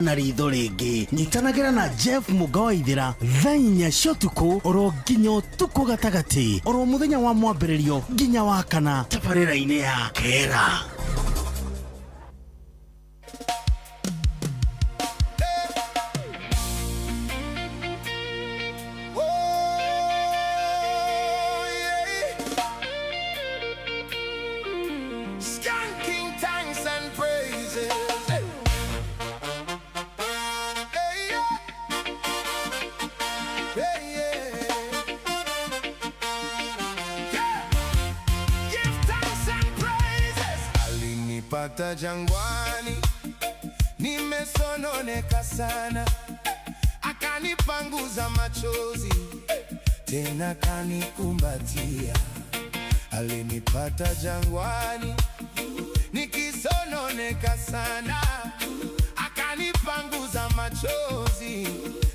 na ritho ringi nyitanagira na Jeff Mugoithira thainya shotuko oro nginya tuko gatagati oro muthenya wa mwambiririo nginya wa kana tabarira-ini ya Kera. Pata jangwani, nimesononeka sana, akanipanguza machozi, tena kanikumbatia. Alinipata jangwani, nikisononeka sana, akanipanguza machozi,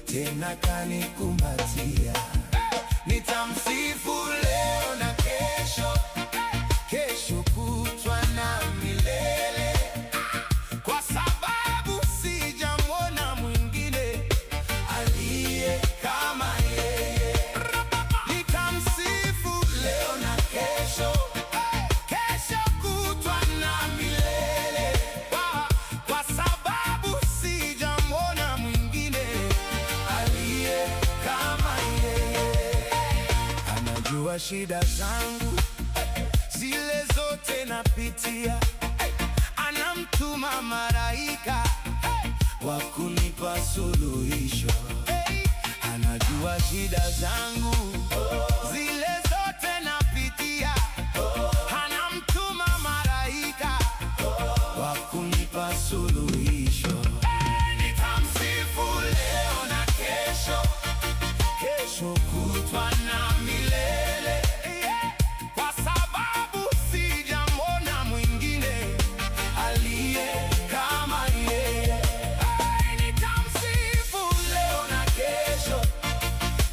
tena kanikumbatia. Nitamsifu leo na kesho, kesho kutwa na milele, kwa sababu sijamwona mwingine aliye kama yeye. Nitamsifu leo na kesho, kesho kutwa na milele, kwa sababu sijamwona mwingine aliye kama yeye. Anajua shida zangu zile zote napitia, anamtuma malaika wa kunipa suluhisho. Anajua shida zangu zile zote napitia, anamtuma malaika wa kunipa suluhisho. Nitamsifu leo na kesho, kesho kutwa na milele, kwa sababu sijamwona mwingine aliye kama yeye. Nitamsifu leo na kesho,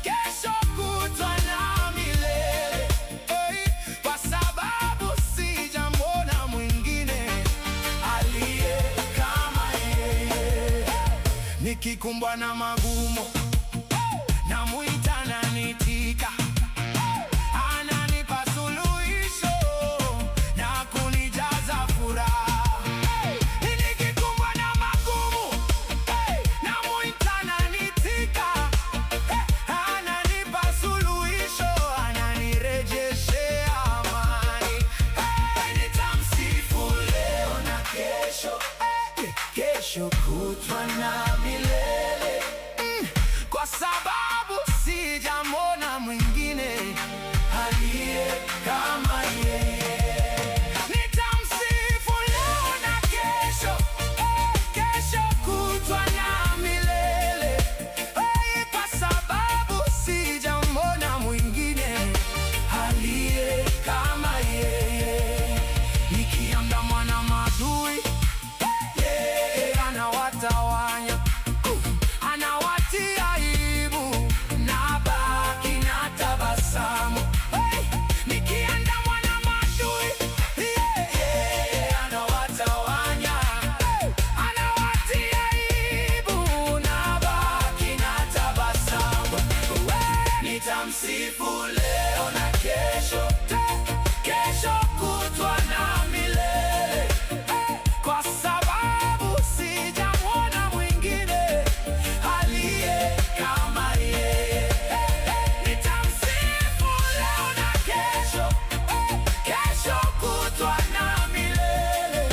kesho kutwa na milele, kwa sababu sijamwona mwingine aliye kama yeye. Nikikumbwa na magumu, namuita ananiitika, ananipa suluhisho na kunijaza furaha. Nikikumbwa na magumu, namuita ananiitika, ananipa suluhisho, ananirejeshea amani. Nitamsifu leo na kesho, kesho kutwa na milele, kwa sababu sijamwona mwingine aliye kama yeye. Nitamsifu leo na kesho, kesho kutwa na milele, kwa sababu sijamwona mwingine aliye kama yeye. Nikiandamwa na maadui, yeye anawatawanya, anawatia aibu, na baki na tabasamu. Nikiandamwa na maadui, yeye anawatawanya, anawatia aibu, na baki na tabasamu. Nitamsifu leo na kesho, kesho kutwa na milele, kwa sababu sijamwona mwingine aliye kama yeye. Nitamsifu leo na kesho, kesho kutwa na milele,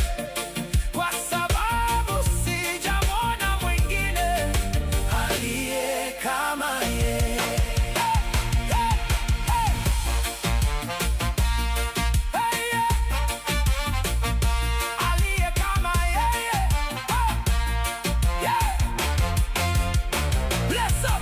kwa sababu sijamwona mwingine aliye kama yeye. Aliye kama yeye. Bless up.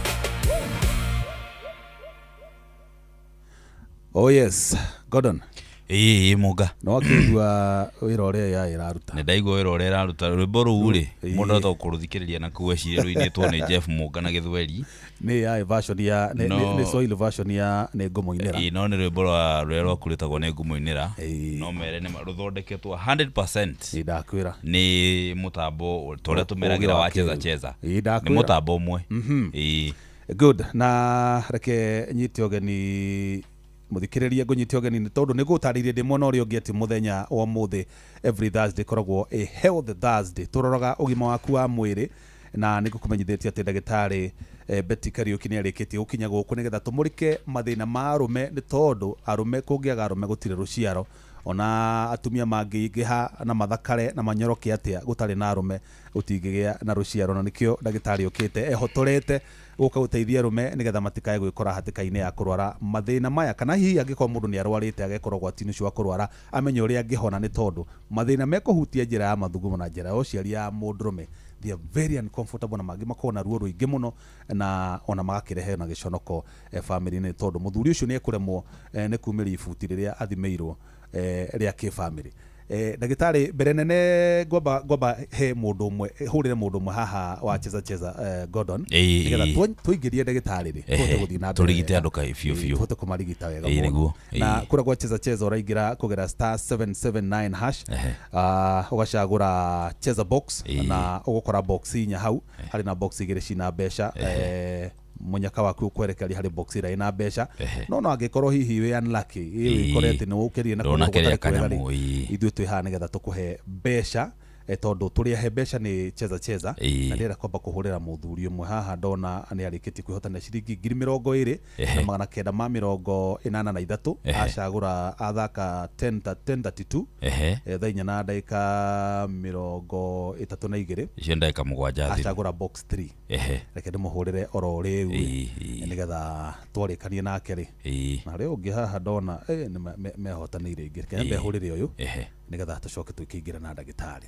Oh yes, Gordon. Muga no akigua wira ore ya iraruta ne ndaigua wira ore iraruta rwimbo ruu ri mundu to kuruthikiriria na kuwe ciru-ini ni Jeff Muga na Githweri ni ya version ya ni Swahili version ya ne ngumo-inira no ni rwimbo rwa kuritagwo ni ngumo-inira no mere ni ruthondeketwo 100% ndakwira ni mutambo toria tumeragira wa cheza ni mutambo umwe good na reke nyite ogeni muthikiriria ngunyite ogeni ni tondu ni gutaririe ndi mona uri ungi ati muthenya wa muthi every Thursday koragwo a health Thursday turoraga ugima waku wa mwiri na niko kumenyithitie ati ndagitari Betty Kariuki ni arikitie gukinya guku nigetha tumurike mathina ma arume ni tondu arume kungiaga arume gutire ruciaro ona atumia mangiingiha na mathakare na manyoroke atia gutari na arume utingigia na ruciaro na nikio ndagitari ukite ehotorete guka uteithia arume nigetha matikae gwikora hatikaine ya kurwara mathina maya kana hihi angikora mundu ni arwarite agekorwo gwatini cio kurwara amenye uri angihona ni tondu mathina mekuhutia njira ya mathugumo na njira uciari ya mundurume they are very uncomfortable na magi makona ruo ruingi muno na ona magakirehe na giconoko family ni tondu muthuri ucio ni ekuremwo ni kumiri ifuti riria athimeirwo ria ki family ndagitari mbere nene ngomba he mundu umwe hurire mundu umwe haha wa cheza Gordon nigetha tuingirie ndagitari ri tuhote guthii na turigite andu kai fiu tuhote kumarigita wega muno na kura gwa cheza uraingira kugera *779 hash ugacagura cheza box na ugukora box inya hau hari na box igire cina mbeca munyaka waku kwerekeri hari box ira ina mbeca no angikorwo hihi we unlucky ikorete ni ukirie na kuria kanyamu ithu twihana nigetha tukuhe mbeca tondu turia he mbeca ni cheza na ndira kwamba kuhurira muthuri umwe haha ndona ni arikitie kwihotana ciringi 20,000 na 983 acagura athaka 10:32 thainya na ndagika 32 icio ndagika 7 acagura box 3 reke ndimuhurire oro riu nigetha twarikanie nake ri na riu ungi haha ndona ni mehotanire ingi reke mbehurire uyu nigetha tucoke tukiingira na ndagitari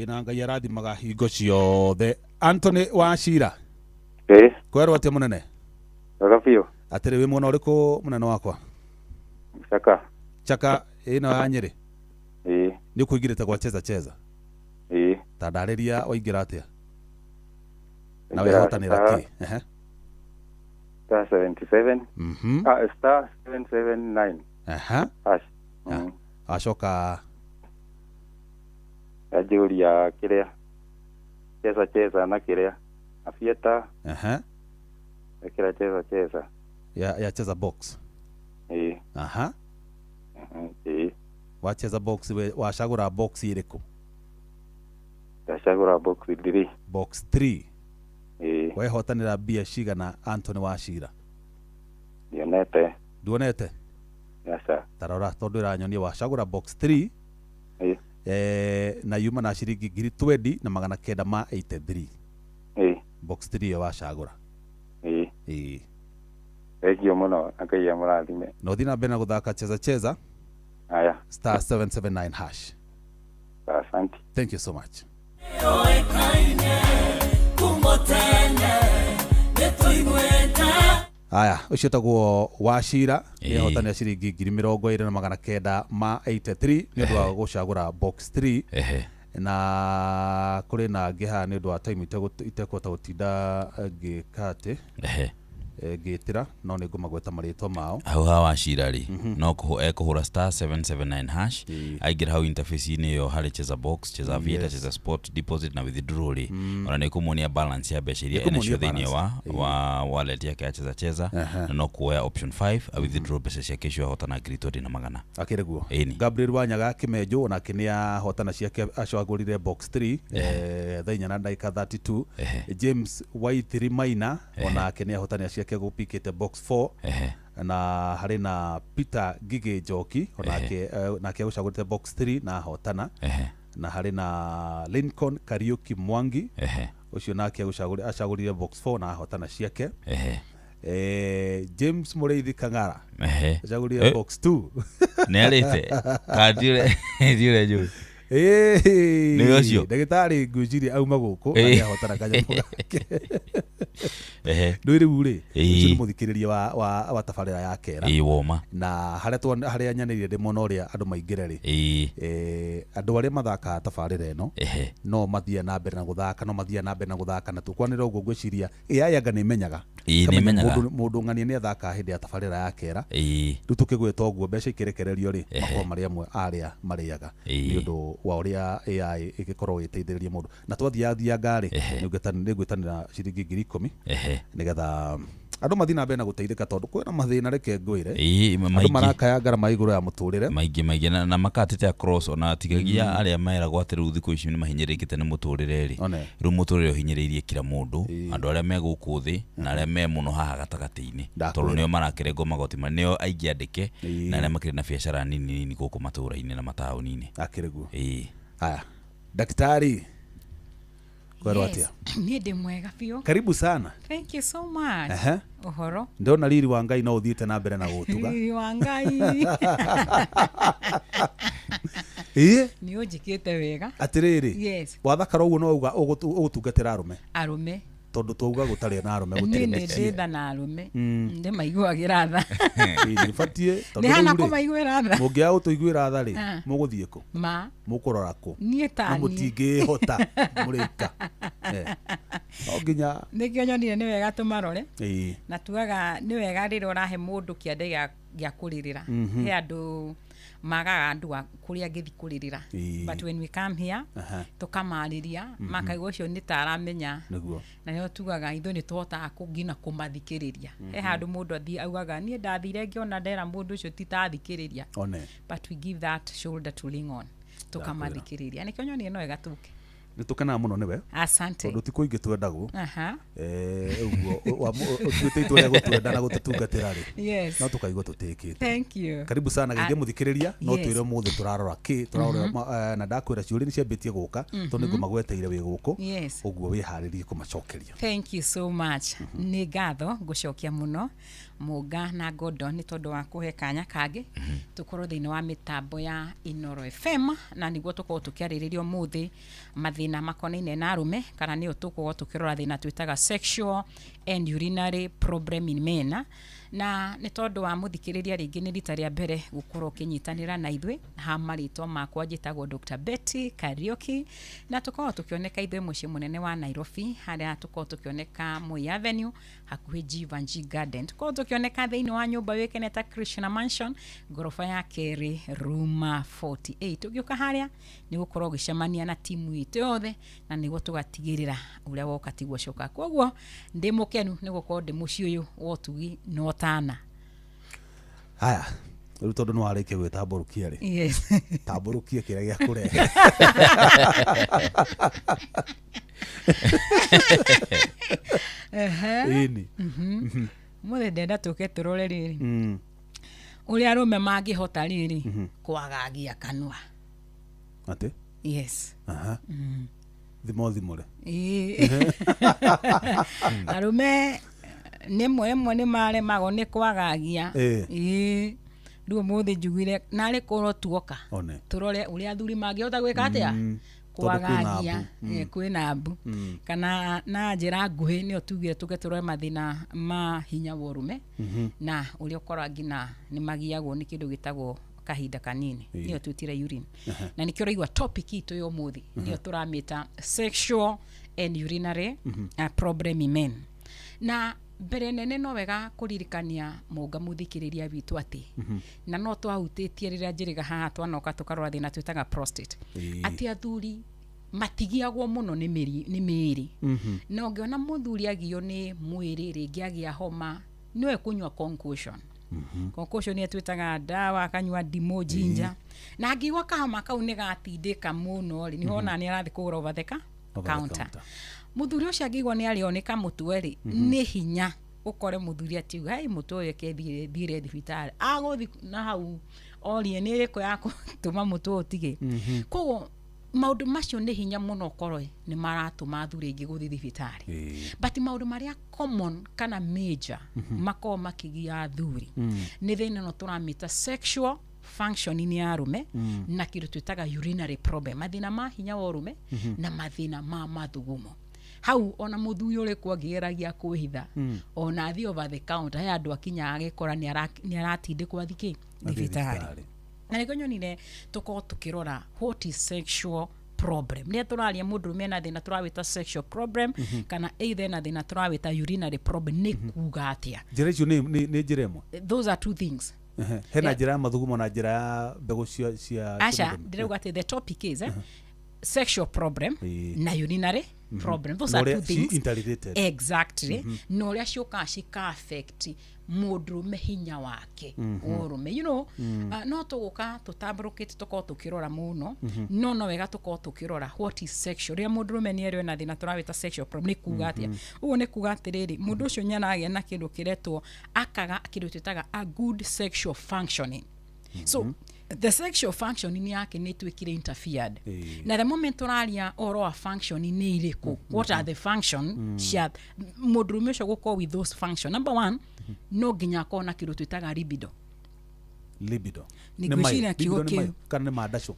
Ngai arathimaga hingo ciothe. Anthony Wachira kwerwo atia munene Rafio atiri wi mwena uriku munene wakwa Chaka ino ya Nyeri ni kuigirite kwa cheza ta ndariria waingira atia na wehotanira ki *77 *779 hash acoka ajuria kiria cheza na kiria afieta kira cheza ya cheza box wacheza box wacagura box iriku ndacagura box 3 box 3 wehotanira bia cigana Anthony Wachira duonete yasa tarora tondu iranyonia wacagura box 3 na yuma na ciringi 20 na 983 box 3 wacagura Egio muno akaiya murathime. no thina mbere na guthaka cheza Aya, star 779 hash. asante. Thank you so much. Aya, ucio tagwo Wachira ni hotania ciringi 20,983 ni undu wa gucagura box 3 na kuri na ngiha ni undu wa time itekota gutinda ngikate ngitira no ni ngumagweta maritwa mao hau ha Wachira ri no kuhura star 779 hash aingira hau interface ini yo hari cheza box cheza vieta cheza sport deposit na withdraw ri ona ni kumuonia balance ya mbeca iria ena cio thini wa wallet yake cheza na no kuoya option 5 a withdraw mbeca ciake cio hotana ngiri na magana akire guo Gabriel Wanyaga Kimenjo ona kinia hotana ciake acagurire box 3 thainya na ndagika 32 James Waithiri Maina ona kinia hotana ciake gupikite box 4 na hari na Peter Gige Joki onake nake gucagurite box 3 na hotana na hari na Lincoln Kariuki Mwangi ucio nake acagurire box 4 na hotana ciake James Mureithi Kangara acagurire box 2 nerite kadire dire juu Niyo ndagitari ngujiri auma guku ari ahotana kanya gake ndwire ure ucio muthikiriria wa tabarira ya kera woma na haria nyanirire ndimo no ria andu maingire ri andu aria mathaka tabarira eno no mathia na mbere na guthaka na tukwanira uguo ngwiciria anga ni menyaga mundu ng'ania ni athaka hindi ya tabarira ya kera riu tukigweta uguo mbeca ikirekererio ri makwa maria amwe aria mariaga ni undu wa uria AI igikorwo giteithiriria mundu na twathiathia ngari ni ngwitanira ciringi 10,000 nigetha andu mathina mbere na guteithika tondu kwina mathina reke ngwire andu marakaya ngarama iguru ya muturire maingi na makatite across ona tigagia aria maeragwo ati riu thiku ici ni mahinyirikite ni muturire ri riu muturire uhinyiriirie kila mundu andu aria me guku thi na aria me muno haha gatagati-ini tondu nio marakirengo magoti manio aingi andike na aria makiri na biashara nini guku matura-ini na matauni-ini akiriguo haya daktari Yes, ni ndi mwega biu. Karibu sana. Thank you so much. Uhoro. Ndona Riri wa Ngai no uthiite na mbere na gutuga. Riri wa Ngai. Ni ujikite wega. Atiriri. Yes. Wathakara uguo no uga ugutungatira arume. Arume. Tondu tuuga gutari na arume gutiri muciĩ. Ni nditha na arume. Ndi maiguagira tha. Ni fatie tondu. Ni hana kumaiguira tha. Mungia utuiguira tha ri. Muguthie ku. Ma. Mukurora ku. Ni tani. Mutingi hota. Murika. Oginya. Nikio nyonire ni wega tumarore. Na tuaga ni wega rira urahe mundu kiande gya kuririra. He andu magaga andu kuria ngithi kuririra. But when we come here tukamariria makaigua cio ni taramenya na nio tugaga ithu ni twota kugina kumathikiriria. He handu mundu athi augaga ni ndathire ngiona ndera mundu ucio titathikiriria. But we give that shoulder to lean on tukamathikiriria. Nikio nyonire no wega tuke nitukena muno niwe asante tondu ti kuingi twendagwo uguo tuite itwe gutwenda na gututungatira ri no tukaigwa tutikite. Thank you. Karibu sana gege muthikiriria no twire muthe turarora ki turarora na ndakwira ciuri ni ciambitie guka tondu ngumagweteire wi guku uguo wi hariririe kumacokeria. Thank you so much. Ni ngatho gucokia muno Muga na Gordon ni tondu wa kuhe kanya kangi tukorwo thiini wa mitambo ya Inoro FM na niguo tukorwo tukiariririo muthi mathina makonaine na arume kana ni utukorwo tukirora thina twitaga sexual and urinary problem in men na ni tondu wa muthikiriria ringi ni rita ria mbere gukorwo kinyitanira na ithwe ha maritwa makwa njitagwo Dr. Betty Kariuki na tukorwo tukioneka ithwe mucii munene wa Nairobi haria tukorwo tukioneka Moi Avenue hakuhi Jivanji Garden tukorwo tukioneka thiini wa nyumba wikeneta Krishna Mansion gorofa ya keri room 48 ugiuka haria ni gukorwo gicemania na timu itu yothe na niguo tugatigirira uria woka tiguo coka koguo ndi mukenu ni gukorwo ndi mucii uyu wotugi no tana. Haya riu tondu no arike gwitamburukia ri yes tamburukia kira gia kurehe ini muthe ndenda tuke turore riri uria arume mangihota riri kwagagia kanua ate yes thimore arume nä mwemwe nä maremagwo nä kwagagia rä må njugire narä korwo tuoka tå rore å rä a athuri mangä hota gwä ka atä a kwagagia kwä na mbu kana na njä ra nguhä nä o tugire tå ge tå rore mathä na ma hinya wa ũrũme na å rä a å korwa ngina nä magiagwo nä kä ndå gä tagwo kahinda kanini nä o twitire urine na nä kä å raigua topic itå yo må thä nä o tå ramä ta sexual and urinary problem in men na mbere nene no wega kuririkania mũnga mũthikĩrĩria witũ atĩ na no twahutĩtie rĩrĩa njĩrĩga haha twanoka tũkarora thĩna twĩtaga prostate atĩ athuri matigiagwo mũno nĩ mĩĩrĩ na ũngĩona mũthuri agio nĩ mwĩrĩ rĩngĩ agĩa homa nĩwe kũnyua concussion concussion nĩ twĩtaga ndawa akanyua ndimũ ginger na angĩgwa kahoma kau nĩ gatindĩka mũno rĩ nĩ hona nĩ arathiĩ kũgũra over the counter muthuri ucio angĩgwa nĩ arĩoneka mũtwe rĩ nĩ hinya ũkore muthuri atiuga hei mũtwe ũyũ thire thibitarĩ agũthi na hau orie nĩ ĩrĩkũ ya gũtũma mũtwe ũtige koguo maũndũ macio nĩ hinya mũno ũkorwo nĩ maratũma athuri aingĩ gũthiĩ thibitarĩ but maũndũ marĩa common kana major makorwo makĩgia athuri nĩ thĩna no tũramĩta sexual functioning ya arũme na kĩndũ twĩtaga urinary problem mathĩna ma hinya wa ũrũme na mathĩna ma mathugumo hau ona mũthuri ũrĩkũ angĩgeragia kwĩhitha ona athi over the counter he andũ akinya agĩkora nĩ aratindĩkwo athikĩ thibitarĩ na nĩkĩo nyonire tũkorwo tũkĩrora what is sexual problem nĩ tũraria mũndũ mena thĩna tũrawĩta sexual problem kana either na thĩna tũrawĩta urinary problem nĩ kuga atĩa njĩra icio nĩ njĩra ĩmwe those are two things hena njĩra ya mathugumo na njĩra ya mbegũ cia aca ndĩrauga atĩ the topic is sexual problem na urinary problem those are two things interrelated exactly no ũrĩa ciũkaga cika affect mũndũrũme hinya wake ũrũme you know no tũgũka tũtambũrũkĩte tũkorwo tũkĩrora mũno no wega tũkorwo tũkĩrora what is sexual rĩrĩa mũndũrũme nĩ erĩo na thĩna tũrawĩta sexual problem nĩ kuga atĩa ũguo nĩ kuga atĩrĩrĩ mũndũ ũcio nĩ aragĩa na kĩndũ kĩretwo akaga kĩndũ twĩtaga a good sexual functioning so the sexual functioning yake nĩ twĩkire interfered na the moment tũraria oro a functioning nĩ irĩkũ what are the function cia mũndũrũme ũcio gũkorwo with those function number one no nginya akorwo na kĩndũ twĩtaga libido nĩgwĩciria kiugo kĩu kana nĩ mandacũ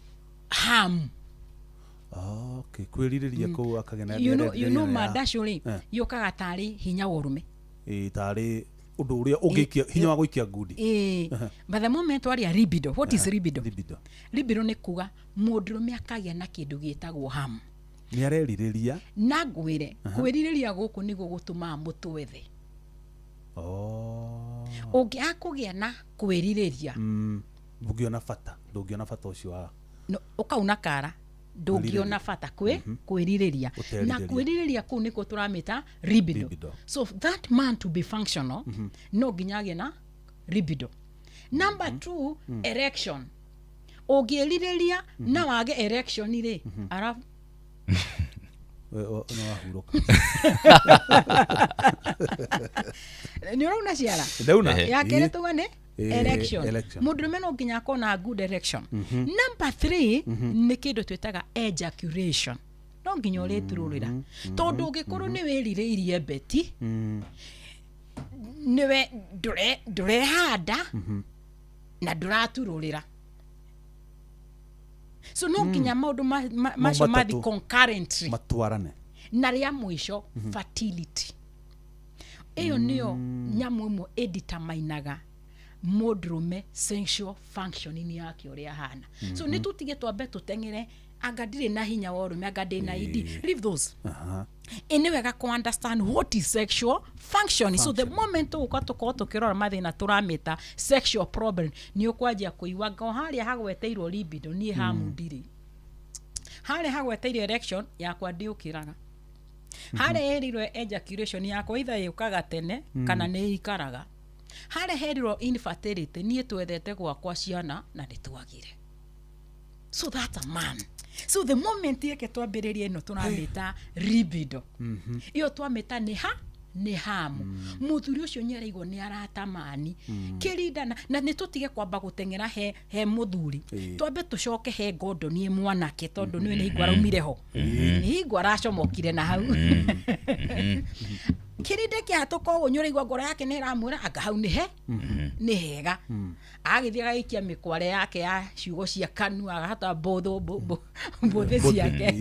okay kwĩrirĩria kũu akagena you know mandacũ rĩ yũkaga tarĩ hinya wa ũrũme tarĩ ũndũ ũrĩa ũngĩikia hinya wa gũikia ngundi but the moment waria libido what is libido nĩ kuga mũndũrũme akagĩa na kĩndũ gĩtagwo ham nĩ arerirĩria na ngwĩre kwĩrirĩria gũkũ nĩguo gũtũma mũtwe thĩ ũngĩaga kũgĩa na kwĩrirĩria ndũngĩona bata ũcio wa ũkauna kara ndũngĩona bata kwĩrirĩria na kwĩrirĩria kũu nĩkuo tũramĩta libido so that man to be functional no nginya agĩe na libido number 2 erection ũngĩrirĩria na wage erection rĩ arabu no ahurũka nĩ ũrauna ciara ya kerĩ tuga nĩ erection mũndũrũme no nginya akorwo na good erection number 3 nĩ kĩndũ twĩtaga ejaculation no nginya ũrĩturũrĩra tondũ ũngĩkorwo nĩ wĩrirĩirie beti nĩwe ndũrehanda na ndũraturũrĩra so no nginya maũndũ macio mathi concurrently matwarane na rĩa mũico fertility ĩyo nĩyo nyamũ ĩmwe ĩdeterminaga mũndũrũme sexual functioning yake ũrĩa hana so nĩ tũtige twambe tũteng'ere anga ndirĩ na hinya wa ũrũme anga ndĩ na id leave those nĩ wega ku understand what is sexual functioning so the moment ũgũka tũkorwo tũkĩrora mathĩna tũramĩta sexual problem nĩ ũkwanjia kũigua ngo harĩa hagweteirwo libido niĩ hamu ndirĩ harĩa hagweteirwo erection yakwa ndĩũkĩraga harĩa herirwo ejaculation yakwa either yũkaga tene kana nĩ ikaraga harĩa herirwo infertility niĩ twethete gwakwa ciana na nĩtwagire so that's a man so the moment yake twambĩrĩria ĩno tũramĩta libido iyo twamĩta nĩ hamu mũthuri ũcio nĩ araigwo nĩ aratamani kĩrindana na nĩ tũtige kwamba gũteng'era he mũthuri twambe tũcoke he ngondo niĩ mwanake tondũ nĩwe nĩ hingwa raumire ho nĩ hingwa aracomokire na hau kirinde kia tuko nyore igwa ngoro yake ni ramura anga hau ni he ni hega agithia gaikia mikware yake ya ciugo cia kanua agahata mbothe ciake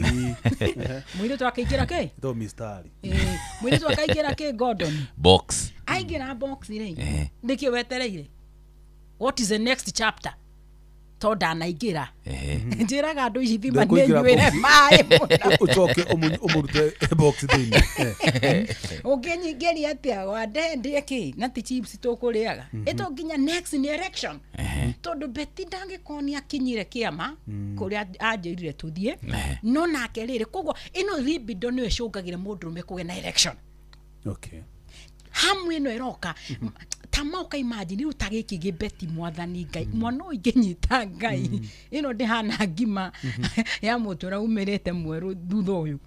mwire twakaingira ke to mistari mwire twakaingira ke Gordon box aingira box ri ndikio wetereire what is the next chapter tonda naingira njiraga andu ici thima nenyuire mai ucoke umurute box thini ukinyingeria atia wande ndiki na ti chips tukuriaga ito nginya next ni election tondu beti ndangikonia kinyire kiama kuria anjirire tuthie no nake riri koguo ino libido ni icungagire mundurume kugena election okay hamu ino iroka tamauka imagine utagiki gibeti mwathani ngai mwana uginyita ngai ino ndihana ngima ya mutura umerete mweru thutha uyu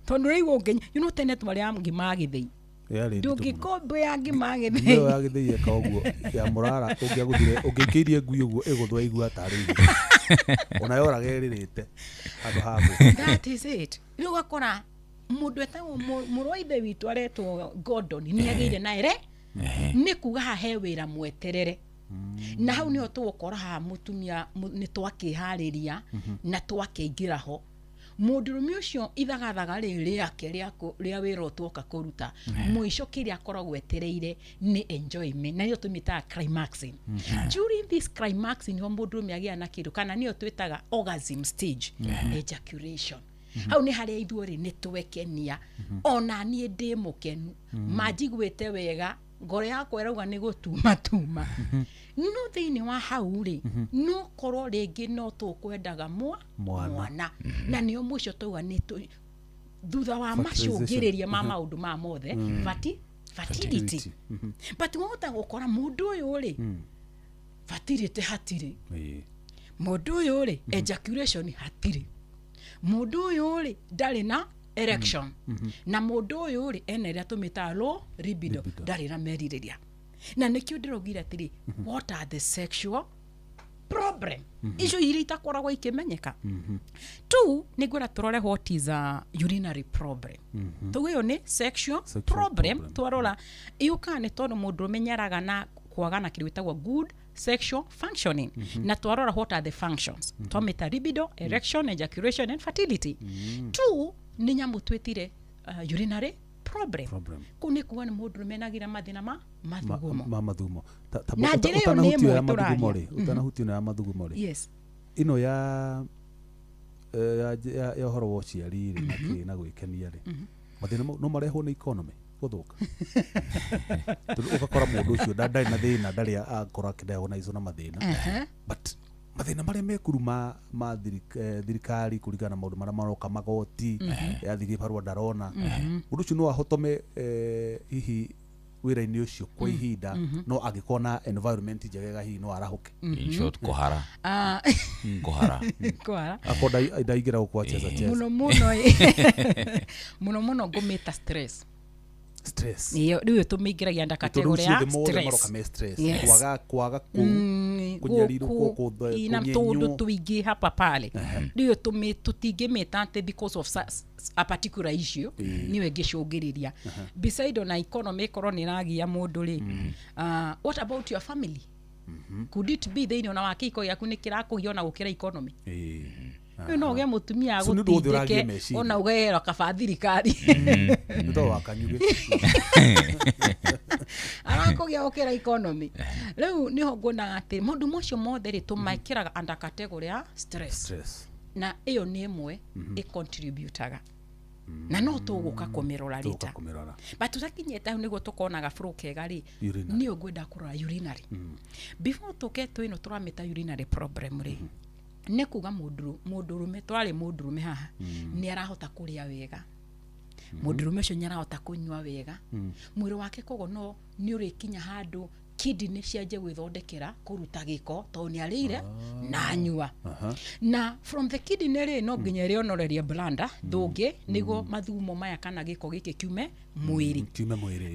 tondu rigo nginya tene twari ya ngima agithei ndugikombe ya ngima agithei no agithei ka uguo ya murara ungiaguthire ungikirie ngui uguo iguthwa igua tari ona yora geririte andu hagu that is it riu gakora mundu etagwo muroithe witu aretwo Gordon ni agire na ere ni kuga hahe wira mweterere na hau ni otugukora ha mutumia ni twakihariria na twakiingira ho mundurume ucio ithagathaga riri yake ria wira otwoka kuruta muico kiria akoragwo etereire ni enjoyment na yo tumita climaxing during this climaxing ni mundurume agia na kindu kana ni otwitaga orgasm stage ejaculation hau ni haria ithuori ni twekenia ona nie ndi mukenu majigwete wega ngoro yakwa irauga ni gutuma tuma no thiini wa hau ri no korwo ringi no tukwendaga mwana na nio muico tuga ni thutha wa macungiriria ma maundu ma mothe fertility but wota gukora mundu uyu ri fertility hatiri mundu uyu ri ejaculation hatiri mundu uyu ri ndari na erection na mundu uyu ri eneria tumita low libido ndari na meririria na nikio ndirogire atiri what are the sexual problem icio irita koragwo ikimenyeka tu nigwira turore what is a urinary problem tugiyo ni sexual problem twarora iuka ni tondu mundu menyeraga na kwagana kiri witagwo good sexual functioning na twarora what are the functions tomita libido erection ejaculation and fertility tu ni nyamu twitire urinary problem kuni kuwa ni mundu menagira mathina mathugumo mathugumo na njira yo ni mwe turaria utanahutio na mathugumo ri yes ino ya horo wa ciari ri na gwikenia ri mathina no mareho na economy guthuka ugakora mundu ucio ndari na thina ndari akora kidago na izo na mathina but mathina maria mekuru ma thirikari kurigana na maundu maria maroka magoti ya thiri parwa ndarona mundu ucio no ahotome hihi wira-ini ucio kwa ihinda no agikona environment njega hihi no arahuke in short kohara akoda ndaigira gukwa cheza muno ngumita stress iyo riu tumingiragia nda kategori ya stress kwaga kunyarirwo ina tundu tuingi hapa pale riu tutingimita ante because of a particular issue niwe ngicungiriria beside on economy koroni ragia mundu ri what about your family could it be they ona wakiko yaku ni kirakugiona gukira economy no ge mutumia agutindike ona ugera kabathirikari ndo wakanyuge arakugia okera economy riu niho ngona ati mundu mocio mothe ri tumaikiraga under category ya stress na iyo ni imwe icontributaga na no tuguka kumirora rita but tutakinyeta niguo tukonaga flow kega ri ni ugwenda kurora urinary before tuketo ino turameta urinary problem ri ne kuga mundurume twari mundurume haha ni arahota kuria wega mundurume ucio nyarahota kunywa wega mwiri wake kogo no ni urikinya handu kidney ciaje gwithondekera kuruta giko to ni arire na anyua na from the kidney ri no nginya ri onoreria blanda thungi nigo mathumo maya kana giko giki kiume mwiri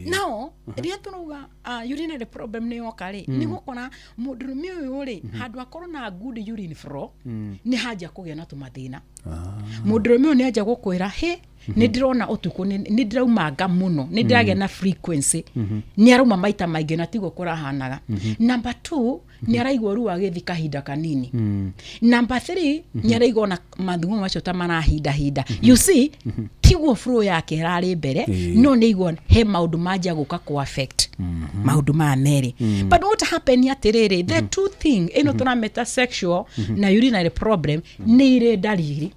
no ria turuga urinary problem ni okari ni gukora mundurume uyu ri handu akorwo na good urine flow ni haja kugia na tumathina mundurume uyu ni aja gukwira he nä ndä rona å tukå nä ndä raumanga må no nä ndä ragä na frequency nä arauma maita maingä na tiguo kå rahanaga number 2 nä araigua ruo agä kahinda kanini number 3 nä araigua na mathugumo macio ta marahindahinda you see tiguo flow yake ärarä mbere no nä igua he maå ndå manjia gå ka maå ndå maya merä but what happen atä rä rä the two thing ä no tå rameta sexual na urinary problem nä irä ndariri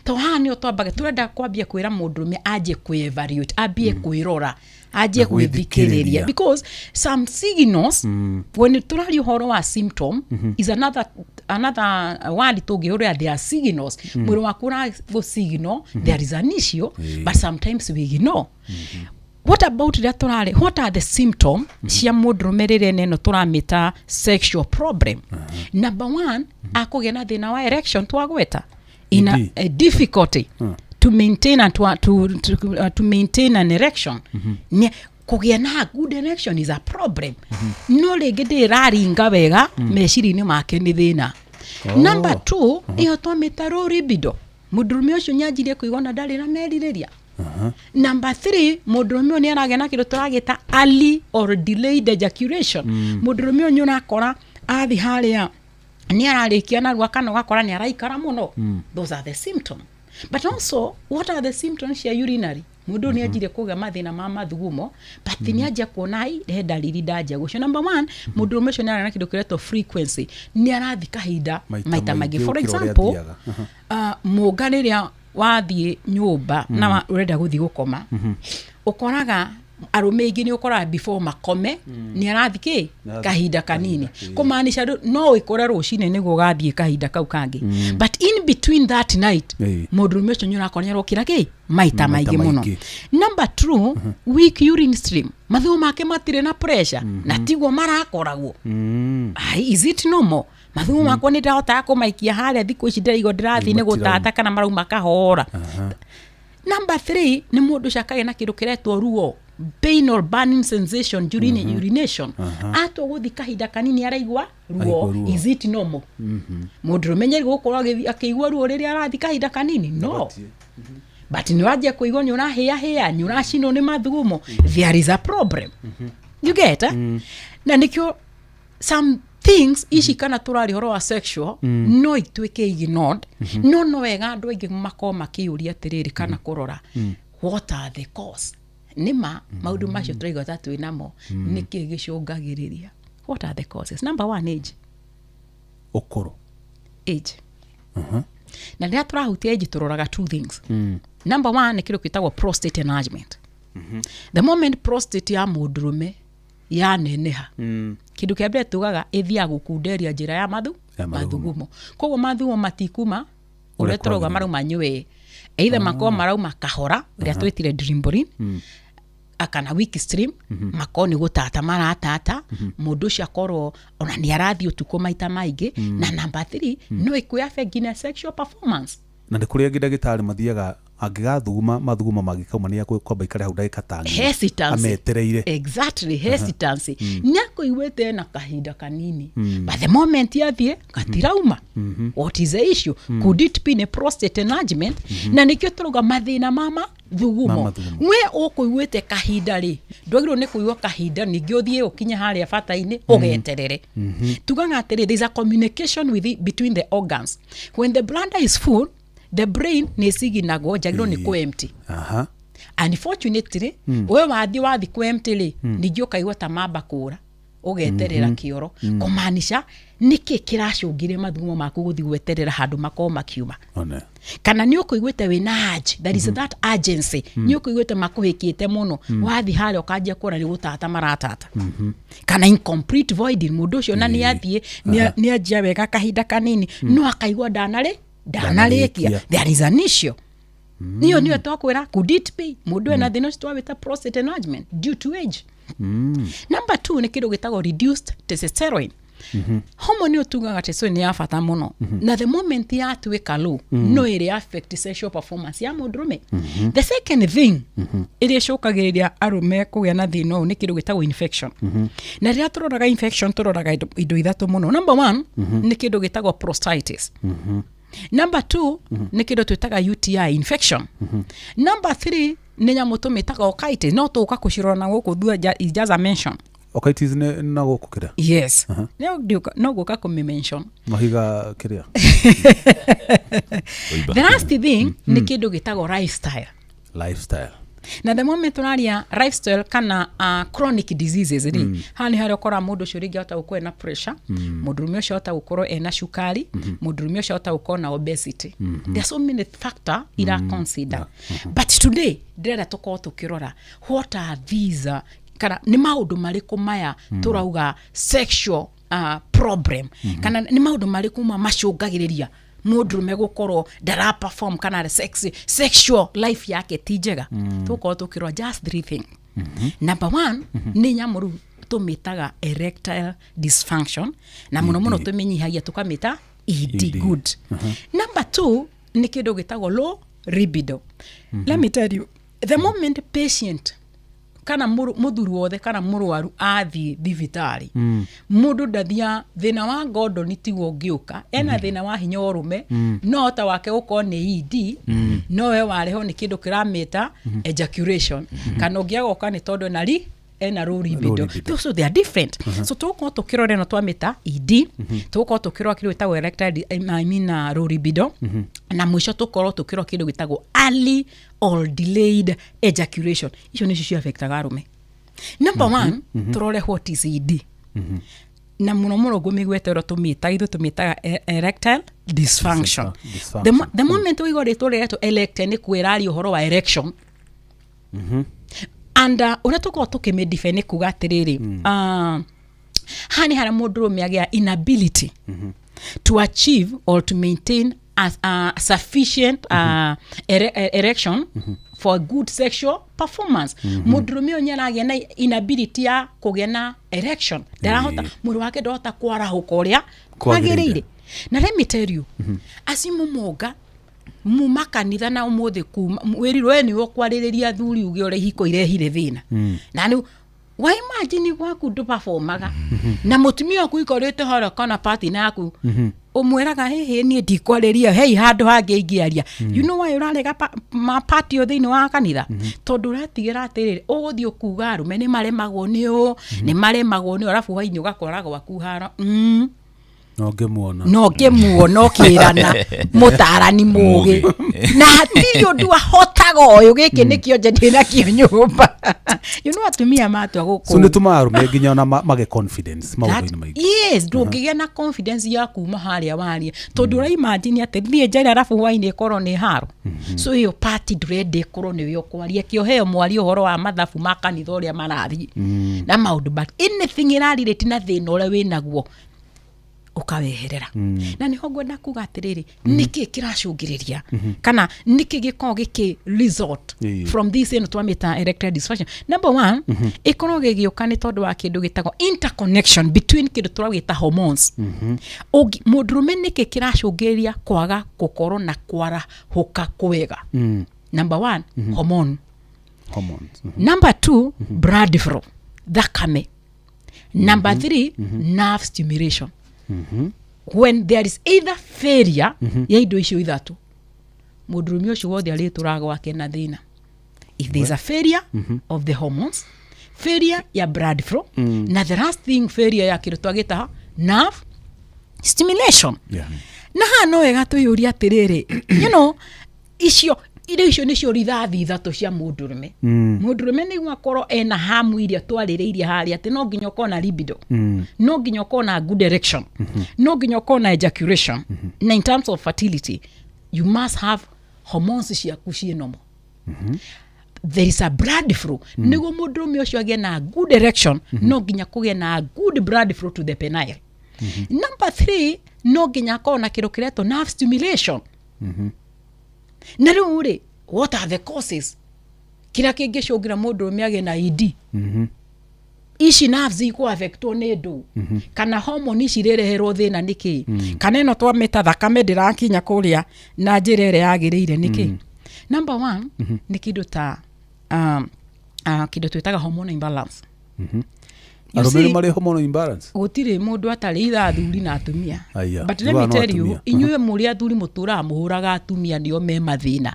to haha nä o twambaga tå renda kwambia kwä ra må ndå rå me anjie kwä evaluate ambie kwä rora anjie gwä thikä rä ria because some signals when tå raria å horo wa symptom is another word tå ngä å rä a there are signals mwä rä waku å signal there is an issue but sometimes we ignore what about that turare what are the symptoms cia mũndũ rũmĩrĩre neno tũramĩta sexual problem number 1 akũgĩa na thĩna wa erection twagweta in a difficulty to maintain and to maintain an erection kũgĩa na good erection is a problem no rĩngĩ ndĩraringa wega meciria-inĩ make nĩ thĩna number 2 ĩyo twamĩta low libido mũndũrũme ũcio nĩanjirie kũigua na ndarĩ na merirĩria number 3 mũndũrũme nĩ aragĩa na kĩndũ tũragĩta early or delayed ejaculation mũndũrũme nĩ ũrakora athi harĩa nĩ ararĩkia narua kana ũgakora nĩ araikara mũno those are the symptoms but also what are the symptoms cia urinary mũndũ nĩ anjire kũgĩa mathĩna ma mathugumo but nĩ anjia kuona he dalili ndanja gũcio number 1 mũndũrũme ũcio nĩ aragĩa na kĩndũ kĩretwo frequency nĩ arathi kahinda maita maingĩ for example mũnga rĩrĩa wathiĩ nyũmba na ũrenda gũthiĩ gũkoma ũkoraga arũme aingĩ nĩ ũkoraga before makome nĩ arathi kahinda kanini kũmaanisha no wĩkore rũcinĩ nĩguo ũgathiĩ kahinda kau kangĩ but in between that night mũndũrũme ũcio nĩ ũrakora nĩ arokĩra maita maingĩ mũno number 2 weak urine stream mathugumo make matirĩ na pressure na tiguo marakoragwo is it normal mathugumo makwa nĩ ndahotaga kũmaikia harĩa thikũ ici ndĩraigua ndĩrathiĩ nĩ gũtata kana marauma kahora number 3 nĩ mũndũ ũcio akagĩa na kĩndũ kĩretwo ruo pain or burning sensation during urination atwa gũthi kahinda kanini araigua ruo is it normal mũndũ rũmenye gũkorwo akĩigua ruo rĩrĩa arathi kahinda kanini no but nĩ wajia kũigua nĩ ũrahĩa nĩ ũracinwo nĩ mathugumo there is a problem you get na nĩkĩo some things ici kana tũrari horo wa sexual no ituĩke ignored no wega andũ aingĩ makorwo makĩũria atĩrĩrĩ kana kũrora what are the cause nima maũndũ macio tũraigua ta twĩ namo nĩkĩ gĩcũngagĩrĩria what are the causes number 1 age ũkũrũ age na rĩrĩa tũrahutia age tũroraga two things number 1 nĩ kĩndũ gĩtagwo prostate enlargement the moment prostate ya mũndũrũme yaneneha kĩndũ kĩa mbere tugaga ĩthiaga gũkunderia njĩra ya mathugumo koguo mathugumo matikuma ũrĩa tũrauga marauma nyũĩ either makorwo marauma kahora ũrĩa twĩtire Dreamborin akana weak stream makoni gũtata maratata mũndũ ũcio akorwo ona nĩ arathiĩ ũtukũ maita maingĩ na number 3 no ĩkũya affect nginya sexual performance na nĩ kũrĩa ndagĩtarĩ mathiaga angĩgathuguma mathugumo magĩkauma nĩ akwamba ikare hau ndagĩka tani ametereire exactly hesitancy nĩakũiguĩte na kahinda kanini but the moment yathiĩ gatirauma what is the issue could it be a prostate enlargement na nĩkĩo tũrauga mathĩna ma thugumo we ũkũiguĩte kahinda rĩ ndwagĩrĩirwo nĩ kũigua kahinda ningĩ ũthiĩ ũkinye harĩa bata-inĩ ũgeterere tugaga atĩrĩ there is a communication between the organs when the bladder is full the brain nĩ signagwo njagĩrĩrwo nĩ kũ-empty unfortunately we wathi kũ-empty rĩ ningĩ ũkaigua ta mamba kũra ũgeterera kĩoro kũmaanisha nĩkĩ kĩracũngire mathugumo maku gũthi gweterera handũ makorwo makiuma kana nĩ ũkũiguĩte wĩna urge there is that urgency nĩ ũkũiguĩte makũhĩkĩte mũno wathi harĩa ũkanjia kuona nĩ gũtata maratata kana incomplete voiding mũndũ ũcio na nĩ athiĩ nĩ anjia wega kahinda kanini no akaigua ndanarĩkia there is an issue niyo twakwĩra could it be mũndũ ena thĩna ũcio twawĩta prostate enlargement due to age number 2 nĩ kĩndũ gĩtagwo reduced testosterone hormone ũtugaga testosterone nĩ ya bata mũno na the moment yatuĩka low no ĩrĩ affect sexual performance ya mũndũrũme the second thing ĩrĩa ĩcũngagĩrĩria arũme kũgĩa na thĩna ũyũ nĩ kĩndũ gĩtagwo infection na rĩrĩa tũroraga infection tũroraga indo ithatũ mũno number 1 nĩ kĩndũ gĩtagwo prostatitis Number 2 nä kä ndå twä taga UTI infection. Number 3 nä nyamå tå mä taga okitis no tå ka kå cirona gå kå thua just a mention. Okitis na gå kå kä rä Yes. No gå ka kå mä mention mahiga kä rä the last thing nä kä ndå gä tagwo lifestyle. Na the moment tunaria lifestyle kana chronic diseases ri hani hari okora mundu ucio ringi ota gukora na pressure, mundu ucio ota gukora ena shukari, mundu ucio ota gukora na obesity. There are so many factors ira consider. But today ndĩrenda tukorwo tukirora what are these kana ni maundu mariku maya turauga sexual problem kana ni maundu mariku macungagiriria mundurume gukorwo ndara perform kana sexual life yake tijega tuko tukirwa just 3 things. Number 1 ni nyamuru tumitaga erectile dysfunction na muno tumenyihagia tukamita ED good. Number 2 ni kindu gitagwo low libido. Let me tell you, the moment patient kana muthuru wothe kana murwaru athi thibitari mundu ndathia thina wa ngondo nitiguo ngiuka ena thina wa hinya urume no ta wake uko ni ED no we wareho ni kindu kiramita ejaculation kana ngiagoka ni tondu ena low libido. So they are different. So tuko tukirore no twamita ED tuko tukirwa kindu gitagwo erectile low libido na mwisho tukorwo tukirwa kindu gitagwo early or delayed ejaculation. Icio nicio cia affectaga arume. Number 1 turore what is ED. Na muno gumigwetero tumitaga erectile dysfunction. The moment we got it to elect ni kwirari uhoro wa erection. And ura tuko tukimedefine kuga atiriri hani hara mundurume agia inability to achieve or to maintain a sufficient erection for good sexual performance. Mundurume onyaragia na inability ya kugena erection ndarahota mundu wake ndota kwarahuka uria kwagirire. Na let me tell you, asimu moga mumakanitha na umuthi kuma wirirwe ni okwaririria thuri uge ore hiko irehire thina na ni wa imagine gwaku ndu performaga na mutumia waku ikorete hara kana party na yaku umweraga hehe ni ndikwariria hey handu hangi ingiaria you know why urarega ma party othini wa kanitha tondu ratigira atiriri uguthi ukuga arume ni maremagwo ni arafu waini ugakoraga waku hara no ngemuona kirana mutarani mugi na hatiyo ndu ahotaga uyu giki nikio nje ndina kio nyumba you know atumia matu aguko so nitumaru menginya na mage confidence maundu maigi yes ndungigia na confidence ya kuma haria waria tondu ra imagine ati thie njara arafu waini korwo ni haro so iyo party dread korwo ni yo kwaria kio heo mwari uhoro wa mathabu makanitha uria marathi na maundu but anything irarire na thina uria winaguo ukaweherera na niho ngwenda kuga atiriri niki kiracungiriria kana niki giko giki result from this ino twamita erectile dysfunction. Number 1 ikorwo gigioka ni tondu wa kindu gitagwo interconnection between kindu turawita hormones. Mundurume niki kiracungiriria kwaga gukorwo na kwara huka kwega. Number 1 hormones. Number 2 blood flow thakame. Number 3 nerve stimulation. When there is either failure ya indo icio ithatu mundurume ucio wothe ari turago wake na thina. If there is a failure of the hormones, failure ya blood flow na the last thing failure ya kindu twagita nerve stimulation. Na hano wega tuyuria atiriri you know icio nicio rithathi ithatu cia mundurume. Mundurume ni gwakorwo ena hamu iria twaririirie haria ati no nginya kona libido, no nginya kona good erection, no nginya kona ejaculation. Na in terms of fertility you must have hormones ciaku cie normal. There is a blood flow. Nigo mundurume ucio agie na good erection no nginya kuge na good blood flow to the penile. Number 3 no nginya kona kindu kireto nerve stimulation. Na ruri what are the causes kira kingicungira mundu miage na ED ici nerves iko affectwo ni ndu kana hormone ici rireherwo thina niki kana ino twamita thakame ndirakinya kuria na njira ire yagirire niki. Number 1 ni kindu ta kindu twitaga hormone imbalance. aromere mari hormonal imbalance gutire mundu atari itha athuri na atumia Aya, but let me no tell you atumia. inyuĩ mũrĩ athuri mũtũraga mũhũraga atumia nĩo me mathĩna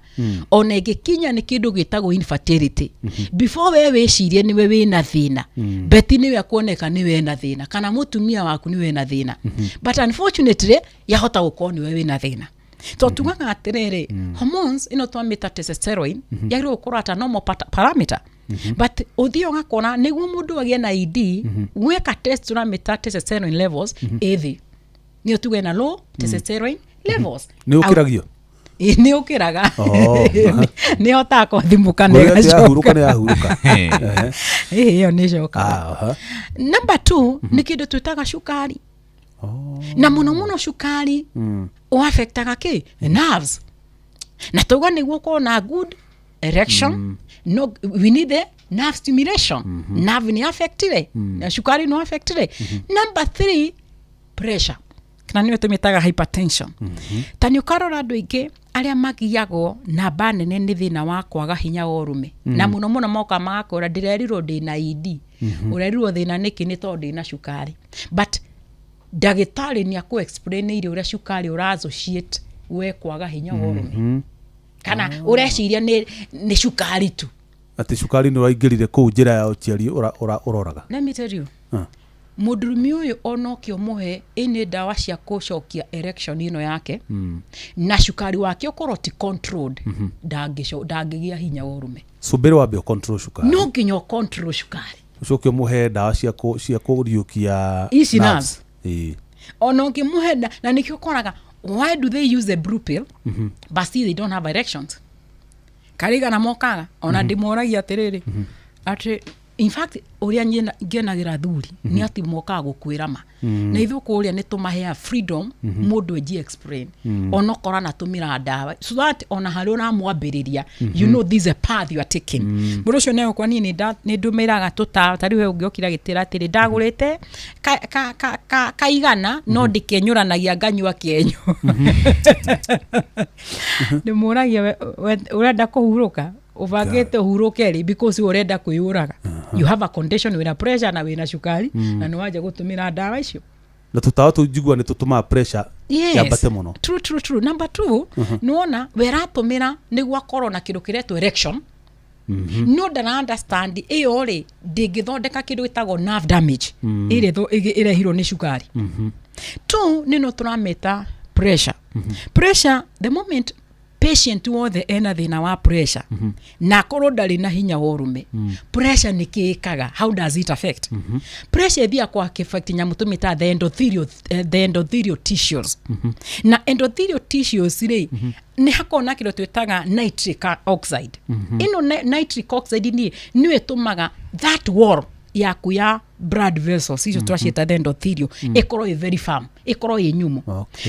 ona ĩngĩkinya nĩ kĩndũ gĩtagwo infertility before we wĩcirie nĩwe wĩna thĩna beti nĩwe akuoneka nĩwe na thĩna kana mũtumia waku nĩwe na thĩna but unfortunately yahota gũkorwo nĩwe wĩna thĩna so tugaga atĩrĩrĩ hormones ĩno twamĩta testosterone yagĩrĩirwo gũkorwo at a normal parameter but uthio gakona niguo mundu agie na ED weka test turameta testosterone levels ethi ni tuge na low testosterone levels ni ukiragio ni ukiraga Oh. ni otako thimuka ne Ngoja yahuruka ne yahuruka hiyo ni shoka aha number 2 ni kindu twitaga shukari na muno shukari o affectaga ki nerves na toga niguo ko na good erection no we need the nerve stimulation nerve ni affected na shukari no affected number 3 pressure kana niwe tumitaga hypertension tani ukarora andu ingi aria magiagwo na banene ni thina wa kwaga hinya wa urume na muno moka magakora ndirerirwo ndina ED urerirwo thina niki ni tondu ndina shukari but dagitari ni aku explain ile uria shukari urassociate we kwaga hinya wa urume kana ureciria ni shukari tu ati shukari ni waingirire ku njira ya uciari uroraga let me tell you mudurumi uyu onokio muhe ine dawa cia kucokia erection ino yake na shukari wake ukorwo ti controlled dangigia hinya wa urume subiri wa bio control shukari no nginya control shukari ucokio muhe dawa cia kuriukia Easy nerves. Ono kimuhe na nikio koraga why do they use the blue pill but still they don't have erections kariga na mokaga ona ndimoragia atiriri ati in fact uria ngenagira thuri ni ati mokaga gukwirama na ithu kuria ni tumahea freedom mundu eji explain ona kora na tumira dawa so that ona hari ona mwambiriria you know this is a path you are taking but ucio ne kwa nini ni ndumiraga tuta tari we ungiokira gitira atiri ndagurite kaigana no ndikenyuranagia nganyua kienyo ndimuragia urenda kuhuruka uvagete hurukeri because urenda kuyuraga you have a condition with a pressure na wina shukari na niwaje gutumira dawa icio na tutawa tujigwa ni tutuma pressure ya bate muno true number 2 nuona weratumira niguo akorwo na kindu kiretwo erection no ndana understand iyo ri ndingithondeka kindu gitagwo nerve damage ire hiro ni shukari 2 nino turameta pressure pressure the moment patient wothe ena thina wa pressure na korwo ndari na hinya wa urume pressure ni kiikaga how does it affect pressure thia kwa affect nyamu tumita the endothelial tissues na endothelial tissues ri ni hakona kiro twetaga nitric oxide ino nitric oxide ni etumaga that wall yaku ya blood vessels icio twashita the endothelial ikorwo very firm ikorwo nyumu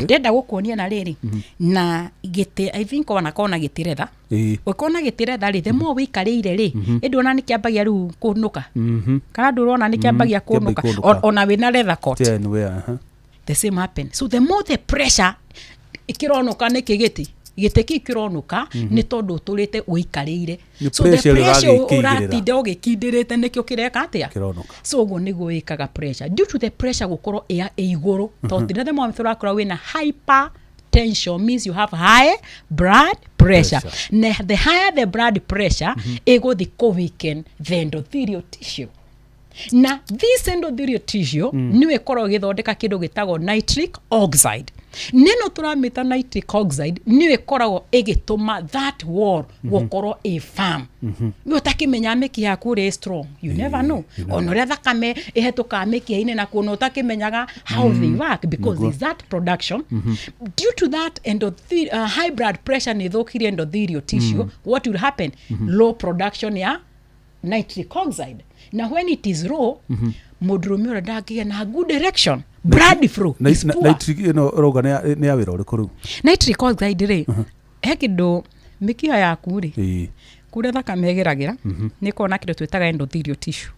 ndenda gukuonia na riri na gite I think ona kona gitiretha ukona gitiretha ri the more wikarire ri ndona nikiambagia riu kunuka kana ndurona nikiambagia kunuka ona wina leather coat the same happen so the more the pressure ikironuka nikigiti giteki kironuka ni tondu turite uikarire so the pressure uratinde ugikindirite nikio kireka atia so ugo niguo ikaga pressure due to the pressure gukorwo ya iguru tondu the moment urakora wina hypertension means you have high blood pressure. The higher the blood pressure ego the weaken the endothelial tissue na this endothelial tissue niwe korwo githondeka kindu gitagwo nitric oxide neno turamita nitric oxide niwe koragwo igituma that wall gukorwo a firm yo takimenya meki yaku ri strong you never know onoria thakame ihetuka meki ine na kuno takimenyaga how they work because there's that production due to that high blood pressure ni thokiri endothelial tissue what will happen low production ya nitric oxide na when it is low mudrumi ora dagia na good direction blood flow nitric roga ne ya wira uriku nitric oxide ri hekindo mikia yaku ri kure thakame igeragira ni kona kindo twetaga endothelial tissue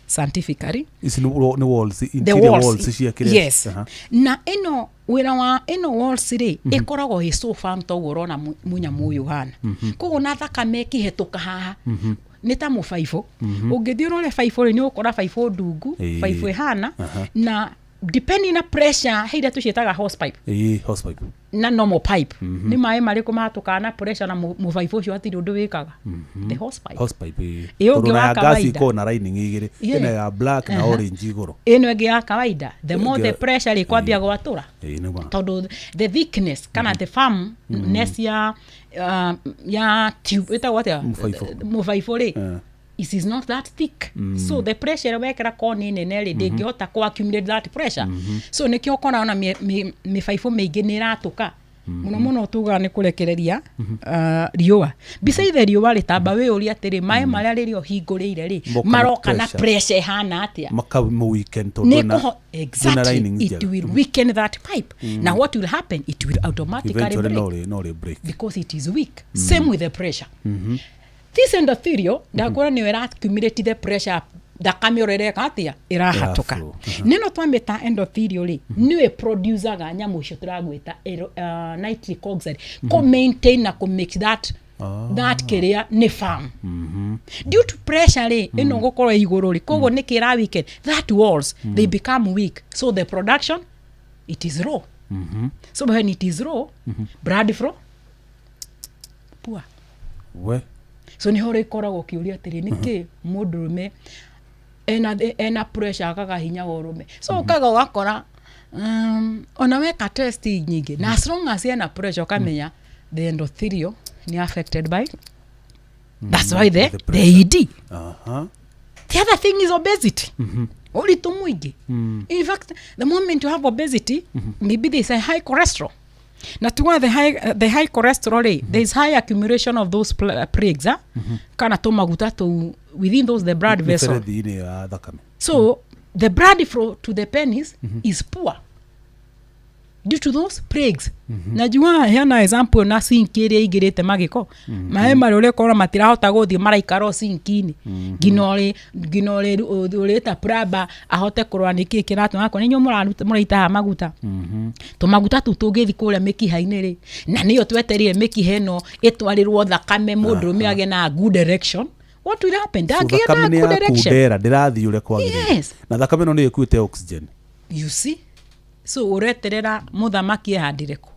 scientifically is ni walls interior walls cia kire yes na ino wira wa ino walls ri ikoragwo hi so firm to urona munya muyu hana kogo na thakame kihetuka haha nĩ ta mũbaibũ ũngĩthiĩ ũrore baibũ nĩ ũkora baibũ ndungu baibũ ihana na depending na pressure heira tucietaga hose pipe hose pipe na normal pipe ni maĩ marĩkũ mahatukaga na pressure na mũbaibũ ũcio atiri ũndũ wĩkaga the hose pipe iyo ũngĩ wa kawaida ĩko na lining igĩrĩ ĩna ya black na orange igũrũ ĩno ĩngĩ ya kawaida the more the pressure ĩkwambia gwatũra tondũ the thickness kana the firmness ya tube ĩtagwo atĩa mũbaibũ rĩ it is not that thick so the pressure wekera koni nene rĩ ndĩngĩhota ku accumulate that pressure so nĩkĩo ũkona ona mĩbaibũ mĩingĩ nĩ ĩratũka mũno tuga nĩ kũrekereria riũa besides riũa rĩtamba wĩ ũrĩa atĩrĩ maĩ marĩa rĩrĩ ohingũrĩire rĩ maroka na pressure hana atĩa makamu weekend tondũ exactly it will weaken that pipe now what will happen it will automatically break because it is weak same with the pressure this endothelial ndakora nĩ accumulate the pressure thakame orereka atia irahatuka nino twameta endothelial ri niwe producerga nyamu icio turagwita nitric oxide ko maintain na ko make that career ni firm due to pressure ri ino gukoro iguru ri kogo ni kira weekend that walls they become weak so the production it is raw so when it is raw blood flow poor so ni hore ikoragwo kiuria atiri niki mundurume ena pressure akaga hinya worume so kaga wakora ona weka test nyingi na as long as ena pressure kamenya the endothelial ni affected by that's why the ED the other thing is obesity uritu mwingi in fact the moment you have obesity maybe there is a high cholesterol na tuwa the high cholesterol there is high accumulation of those plaques kana to maguta to within those the blood vessel so the blood flow to the penis is poor due to those plaques najua hena example na sink ĩrĩa igirite magiko maĩ marĩ ũrĩa kora matirahota gũthii maraikaro sink-inĩ ginore ũrĩta praba ahote kũrũa nĩkĩ kĩratũma kwa nĩnyuo mũraita maguta maguta tu tũngĩthi kũrĩa mĩkiha-inĩ rĩ na nĩyo tweterire mĩkiha ĩno ĩtwarĩrwo thakame mũndũrũme agĩ na good direction what will happen ndagĩra good direction ndĩrathi ũrĩa kwagĩrĩire na thakame ĩno nĩ ĩkuĩte oxygen you see so ureterera muthamaki handire ku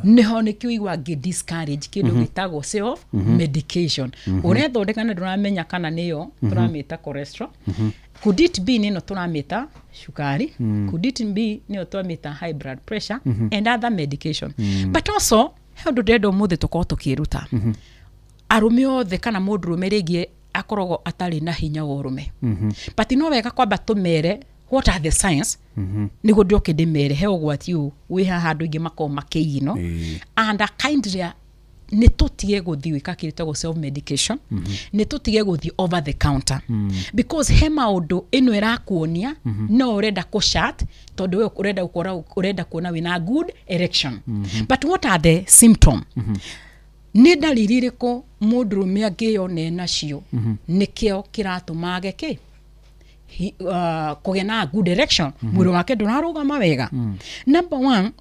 niho nikio igwa discourage kindu gitagwo self medication urethondeka na turamenya kana niyo turamita cholesterol could it be nino turamita shukari could it be niyo turamita high blood pressure and other medication but also how do dedo muthe tukoo tukiruta arume othe kana mundurume rĩngĩ akoragwo atari na hinya worume but no wega kwamba tumere what are the signs nigo ndoke ndimere he ogwati u wi ha handu ingi mako makeino and a kindly ni tutige guthi wika kiritagwo self medication ni tutige guthi over the counter because he maundu ino irakuonia no urenda ku chat tondu we urenda kuona wina good erection but what are the symptom ni dalili riko mundurume angiyone nacio nikio kiratumage ki kugena good direction mwiri wake ndurarugama wega number 1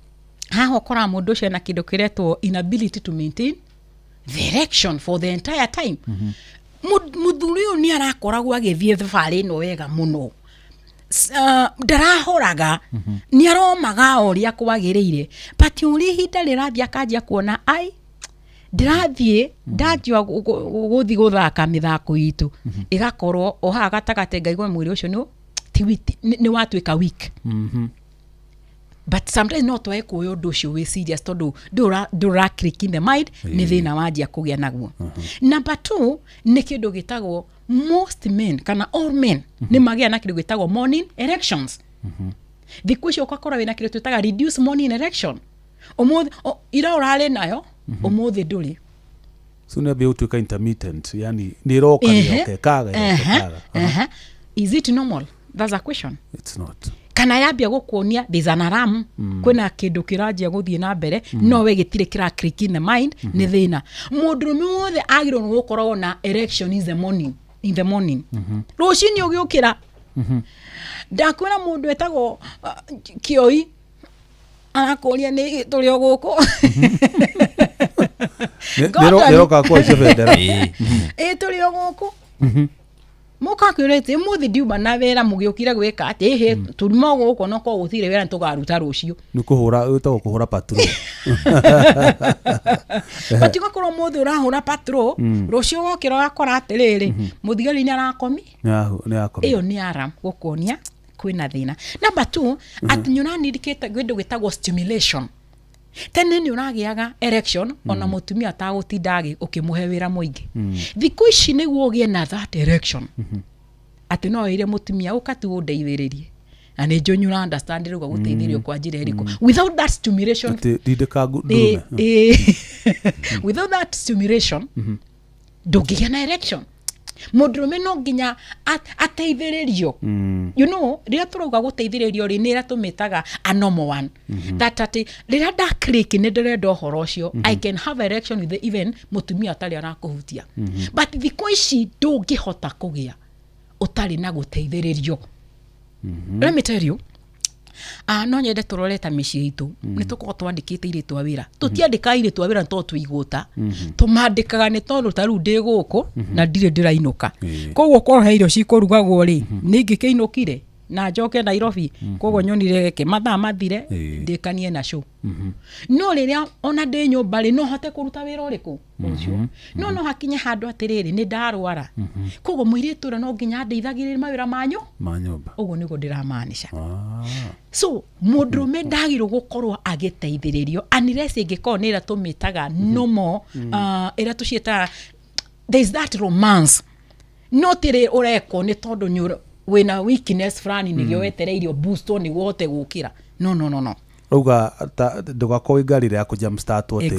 haha ukora mundu ucio na kindu kiretwo inability to maintain the erection for the entire time muthuri uyu ni arakoragwo agithie thabari no wega muno ndarahoraga ni aromaga uria kwagiriire but uri hinda rirathia kanjia kuona ai ndirathie ndajua guthi guthaka mithako itu igakorwo oha gatagate ngaigwa mwiri ucio no ni watwika weak but sometimes no twae kuyo undu ucio we serious tondu ndura click in the mind ni thina wanjia kugia naguo number 2 ni kindu gitagwo most men kana all men ni magia na kindu gitagwo morning erections thikũ icio ukakora wina kindu twitaga reduce morning erection umuthi ira urale nayo umuthi nduri so na be utuka intermittent yani ni roka kaga is it normal that's a question it's not kana yambia gukuonia there's an alarm kwina kindu kirajia guthie na mbere no we gitire kira click in the mind ni thina mundurume wothe agirwo gukorwo na erection in the morning rucini ugiukira ndakwira mundu etagwo kioi anakoria ni turi guku Neroka kwa chevendera. Tuli ogoko. Muka kwirete muthi ndiuma na wera mugiukire gwika ati he turimo guko no ko guthire wera ntugaruta rucio. Nukuhura utakuhura patrol. Atiga korwo muthi urahura patrol rucio wokira wakora atiriri muthigari ni arakomi. Ni akomi. Iyo ni aram gukonia kwina thina. Number 2 ati nyuna nidikete gwindo gwitagwo stimulation. Tene ni uragiaga erection ona mutumia atagutindagi ukimuhe wira muingi. Thiku ici niguo ugie na that erection. Ati no ire mutumia ukatu undeithiririe. Na ni njo nyura understand ruga guteithirio kwa njira iriko. Without that stimulation without that stimulation ndugigia na erection. Mundurume no nginya ateithiririo. You know, rira turuga guteithiririo ri nira tumitaga a normal one. That ati rira da click ni ndirenda horo cio I can have erection with even mutumia atari arakuhutia. But thiko ici ndungihota kugia utari na guteithiririo. Let me tell you, no nyende turoreta micii itu ni tuko twandikite iritwa wira tutiandika iritwa wira to tuiguta tumandikaga ni tondu taru ndi guku na ndire ndirainuka koguo korwo irio cikurugagwo ri ningikiinukire na njoke Nairobi koguo nyonire ke mathaa mathire ndikanie na show no riria ona ndi nyumba ri no hote kuruta wira uriku ucio no hakinye handu atiriri ni ndarwara koguo muiritu no nginya ndeithagirire mawira manyu manyumba uguo niguo ndiramaanisha. So mundurume ndagirwo gukorwo agiteithiririo unless ingikoo ni ira tumitaga normal ira tucieta there is that romance not ire ureko ni tondu nyuro wina weakness frani nigio wetereirio boost ni wote gukira no uga ndugakoo ngarire ya kujam start wote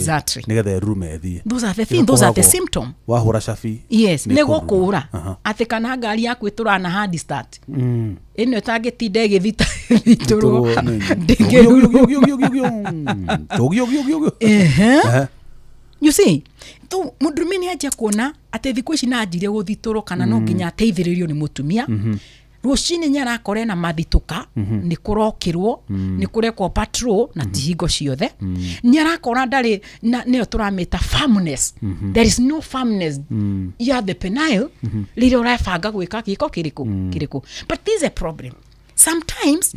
nigethe rume thie. Those are the things, those are the symptom. Wahura shafi yes nego kura ati kana ngari yaku iturana hard start ino tagitinde githita ituru you see tu mudrumini aje kuona ati thiku ici na njire guthituru kana no nginya ateithiririo ni mutumia rucini nyara kore na mathituka ni kurokirwo ni kurekwo patrol na tihingo ciothe nyara kora ndari ne turameta firmness there is no firmness ya the penile liri urafanga gwika kiko kiriku but this is a problem sometimes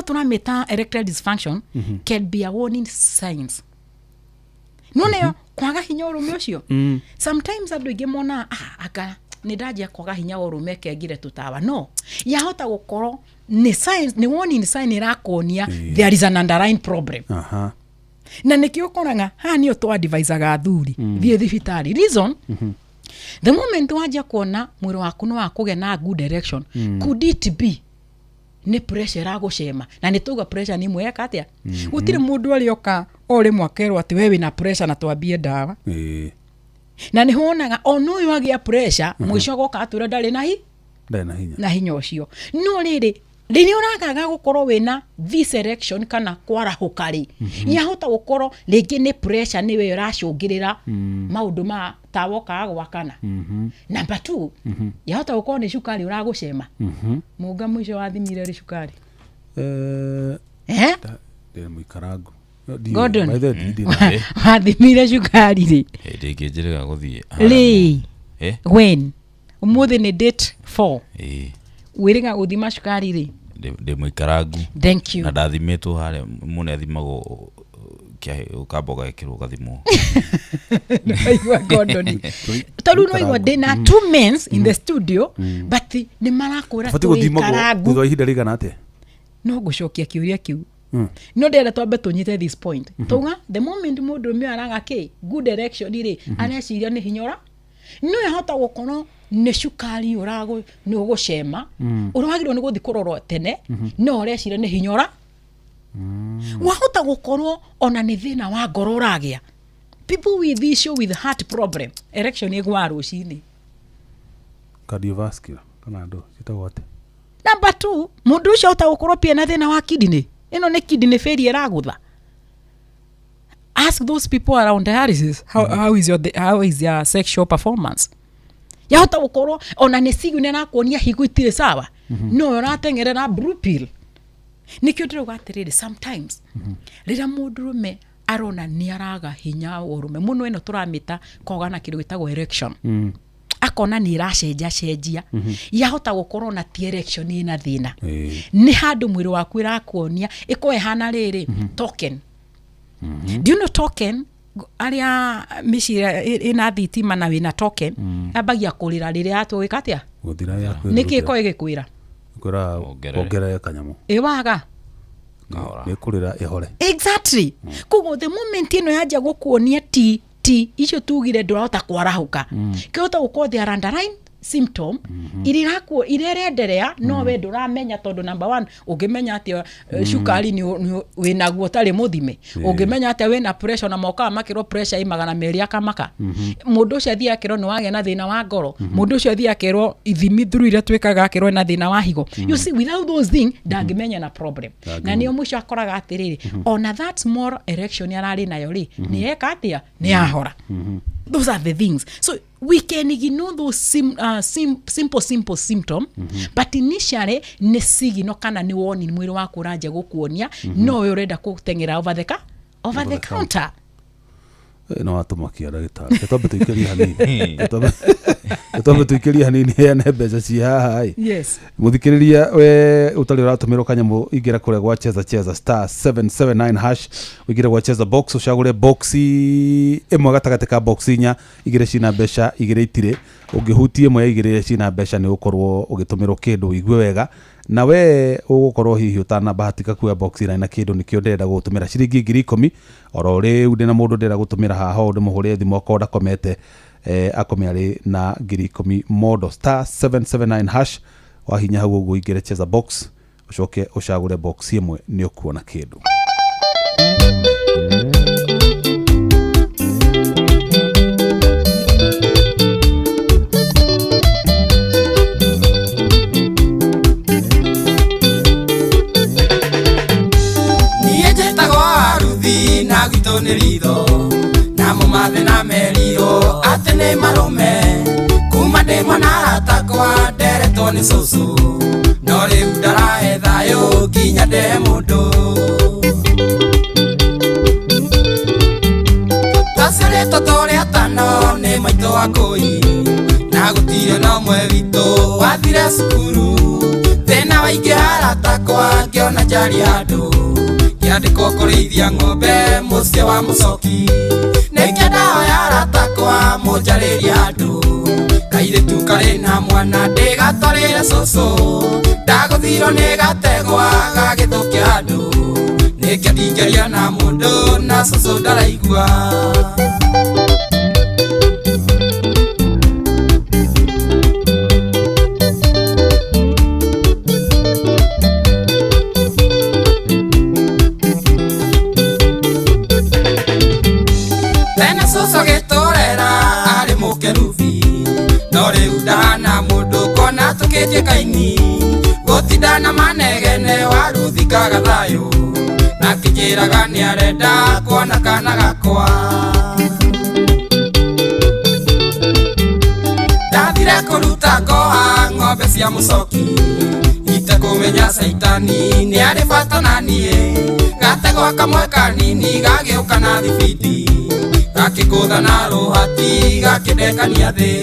turameta erectile dysfunction can be a warning signs no kwaga hinya urume ucio sometimes andu ingi mona aka ni ndaje kwaga hinya urume kengire tutawa no yahota gukoro ni signs ni warning sign irakonia there is an underlying problem na nikio koranga ni to advise ga thuri thie thibitari reason the moment waje kuona mwiri waku no akuge na good direction could it be ni pressure agucema na nituga pressure ni mweka atia gutire mundu alioka ore mwakerwa ati wewe na pressure na twambie dawa na ni honaga ono uyu agia pressure mwisho goka atura ndari na hinya ucio no riri uragaga gukorwo wina this erection kana kwara hukari yahota gukorwo ringi ni pressure niwe uracungirira maundu ma tawoka gwakana number 2 yahota gukorwo ni cukari uragucema munga mwisho wathimire ri cukari ndi muikarangu Gordon wathimire cukari ri ndingijirega guthie when umuthi ni date 4 wiriga uthima cukari ri ndi muikarangu thank you na ndathimitwo hare mune athimagwo ukamboga ekirwo gathimo aigua Gordon taru no igwa dena 2 men in the studio but ni marakura tuikarangu thutha ihinda rigana ate no gucokia kiuria kiu no ndera twambe tunyite this point tunga the moment mundu mi araga good direction ire aneciria ni hinyora no yahota gukono ni cukari urago ni ugucema uragirwo ni guthi kurorwo tene no ureciria ni hinyora wahota gukorwo ona ni thina wa ngoro uragia people with issue with heart problem erection igwa rucini cardiovascular kana ndo citagote. Number 2 mundu ucio utagukorwo pia na thina wa kidney ino ni kidney failure ragutha. Ask those people around dialysis how is your sexual performance. Yahota gukorwo ona ni signe na kuonia higu itire sawa no uratengerera blue pill nikio ndiro gatiriri sometimes rira mundu rume arona ni araga hinya urume muno eno turamita kogana kindu gitagwo erection akona ni iracenjia yahota gukorwo na ti erection ina thina ni handu mwiri waku irakuonia ikoe hana riri token do you know token aria mishira ina thitima na wina token abagia kurira riri atwika atia guthira yaku niki ko igikwira kwira ongerera kanyamu iwaga ikurira ihore exactly kugo the moment ino yaja gukuonia ti icio tugire ndurahota kwarahuka kihota gukorwo the underlying symptom irirakuo irerenderea no we nduramenya tondu number 1 ungimenya ati shukari ni winaguo tari muthime ungimenya ati wina pressure na moka makiro pressure imagana meri akamaka mundu ucio thia kiro ni wage na thina wa ngoro mundu ucio thia kiro ithimi through ire twikaga kiro na thina wa higo you see without those things ndangimenya na problem na niyo mwisho akoraga atiriri ona that small erection yarari nayo ri ni eka atia ni ahora those are the things so we can ignore those simple symptom but initially ni signo kana ni warning mwiri waku uranje gukuonia no we urenda kutengera over the counter no atumakia ndagitari tobe tuikeria hanini tobe tuikeria hanini ya nebeza ci haha yes muthikiriria we utali uratumiro kanyamu igira kure gwa cheza star 779 hash wigira gwa cheza box ushagure box imwe gatagate ka box inya igire cina besha igire itire ungihutie imwe igire cina besha ni ukorwo ugitumiro kindu wigwe wega na we ugukorwo hihi utana bahatika kuya box ina kindu nikio ndenda gutumira ciringi 10,000 oro riu ndina mundu ndenda gutumira haha undu muhure thimu akoda komete akomeari na 10,000 modo star 779 hash wahinya hau uguo igire cheza box ucoke ucagure box imwe ni ukuona kindu Ritho na mumathe na meriro atene marume kuma de mwana takwa dereto ni susu no riu ndaraetha yo kinya de mundu tasere totore atano ni maito akoi na gutire no mwe wito wathire sukuru tena waingihara takwa ngiona jari handu yandiko kurithia ng'ombe mucio wa mucoki nikenda hoya takwa munjariria handu kairitu kari na mwana ndigatwarire cucu ndaguthiro ni gategwa gagithukia handu nikio ndingeria na mundu na cucu ndaraigua na mundu kona tukitie kaini gutindana manegene waruthikaga thayo na kijiraga ni arenda kuona kana gakwa ndathire kuruta ngoha ng'ombe cia mucoki itakumenya saitani ni ari bata na nie gategwa kamwe kanini gagiuka na thibindi gakikutha na ruhati gakidekania thi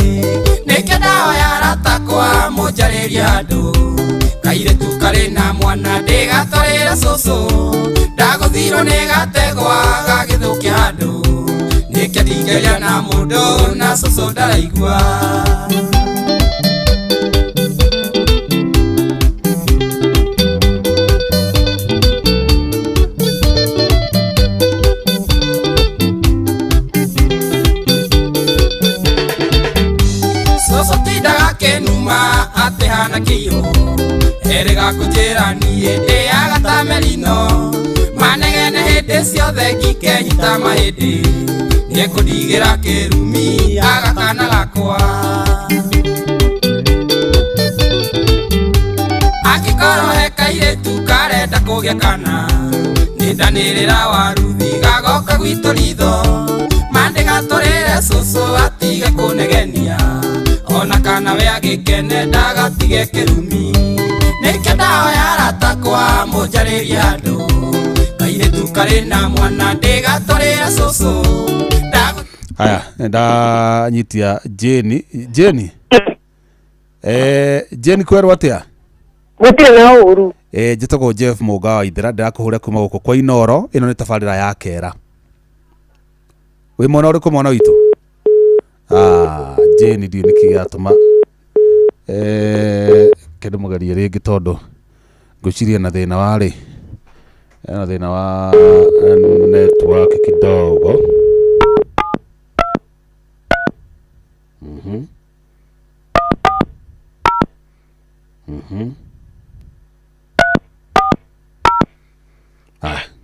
nikenda hoya ratakwa munjariria handu kairitu kari na mwana ndigatwarire cucu ndaguthiro ni gategwa gagithukia handu nikio ndingeria na mundu na cucu ndaraigua atehana kiyo erega kujira niye ndiagata merino manegene hinde ciothe ngikenyita mahindi niekundigira kirumi agakana gakwa akikorwo he kairitu karenda kugia kana nindanirira waruthi gagoka gwitu ritho mandigatũrĩre cucu atige kunegenia ona kana we agikene ndagatige kirumi nikio ndahoya ratakwa munjariria handu kairitu tukari na mwana ndigatorira susu. Haya, nda nyitia Jeni. Jeni kwerwa atia? Gutire na uru. Njitagwo Jeff Muga wa Ithera, ndirakuhuria kuma guku kwa Inoro. Ino ni tabarira ya kera. We mwana uri kumona witu? Jeni ndio nikigatuma kende mugarie ringi tondu nguciria na thina wari na thina wa network kidogo.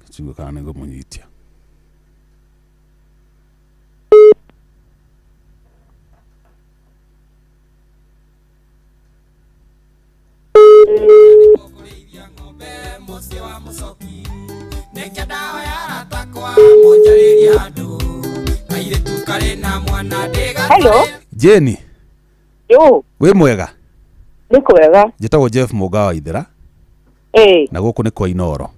Kichugo kana ngo munyitia. Hello. Jeni. Yo. We mwega? Niko wega. Njitagwo Jeff Muga wa Ithera. Na guku ni kwa Inoro.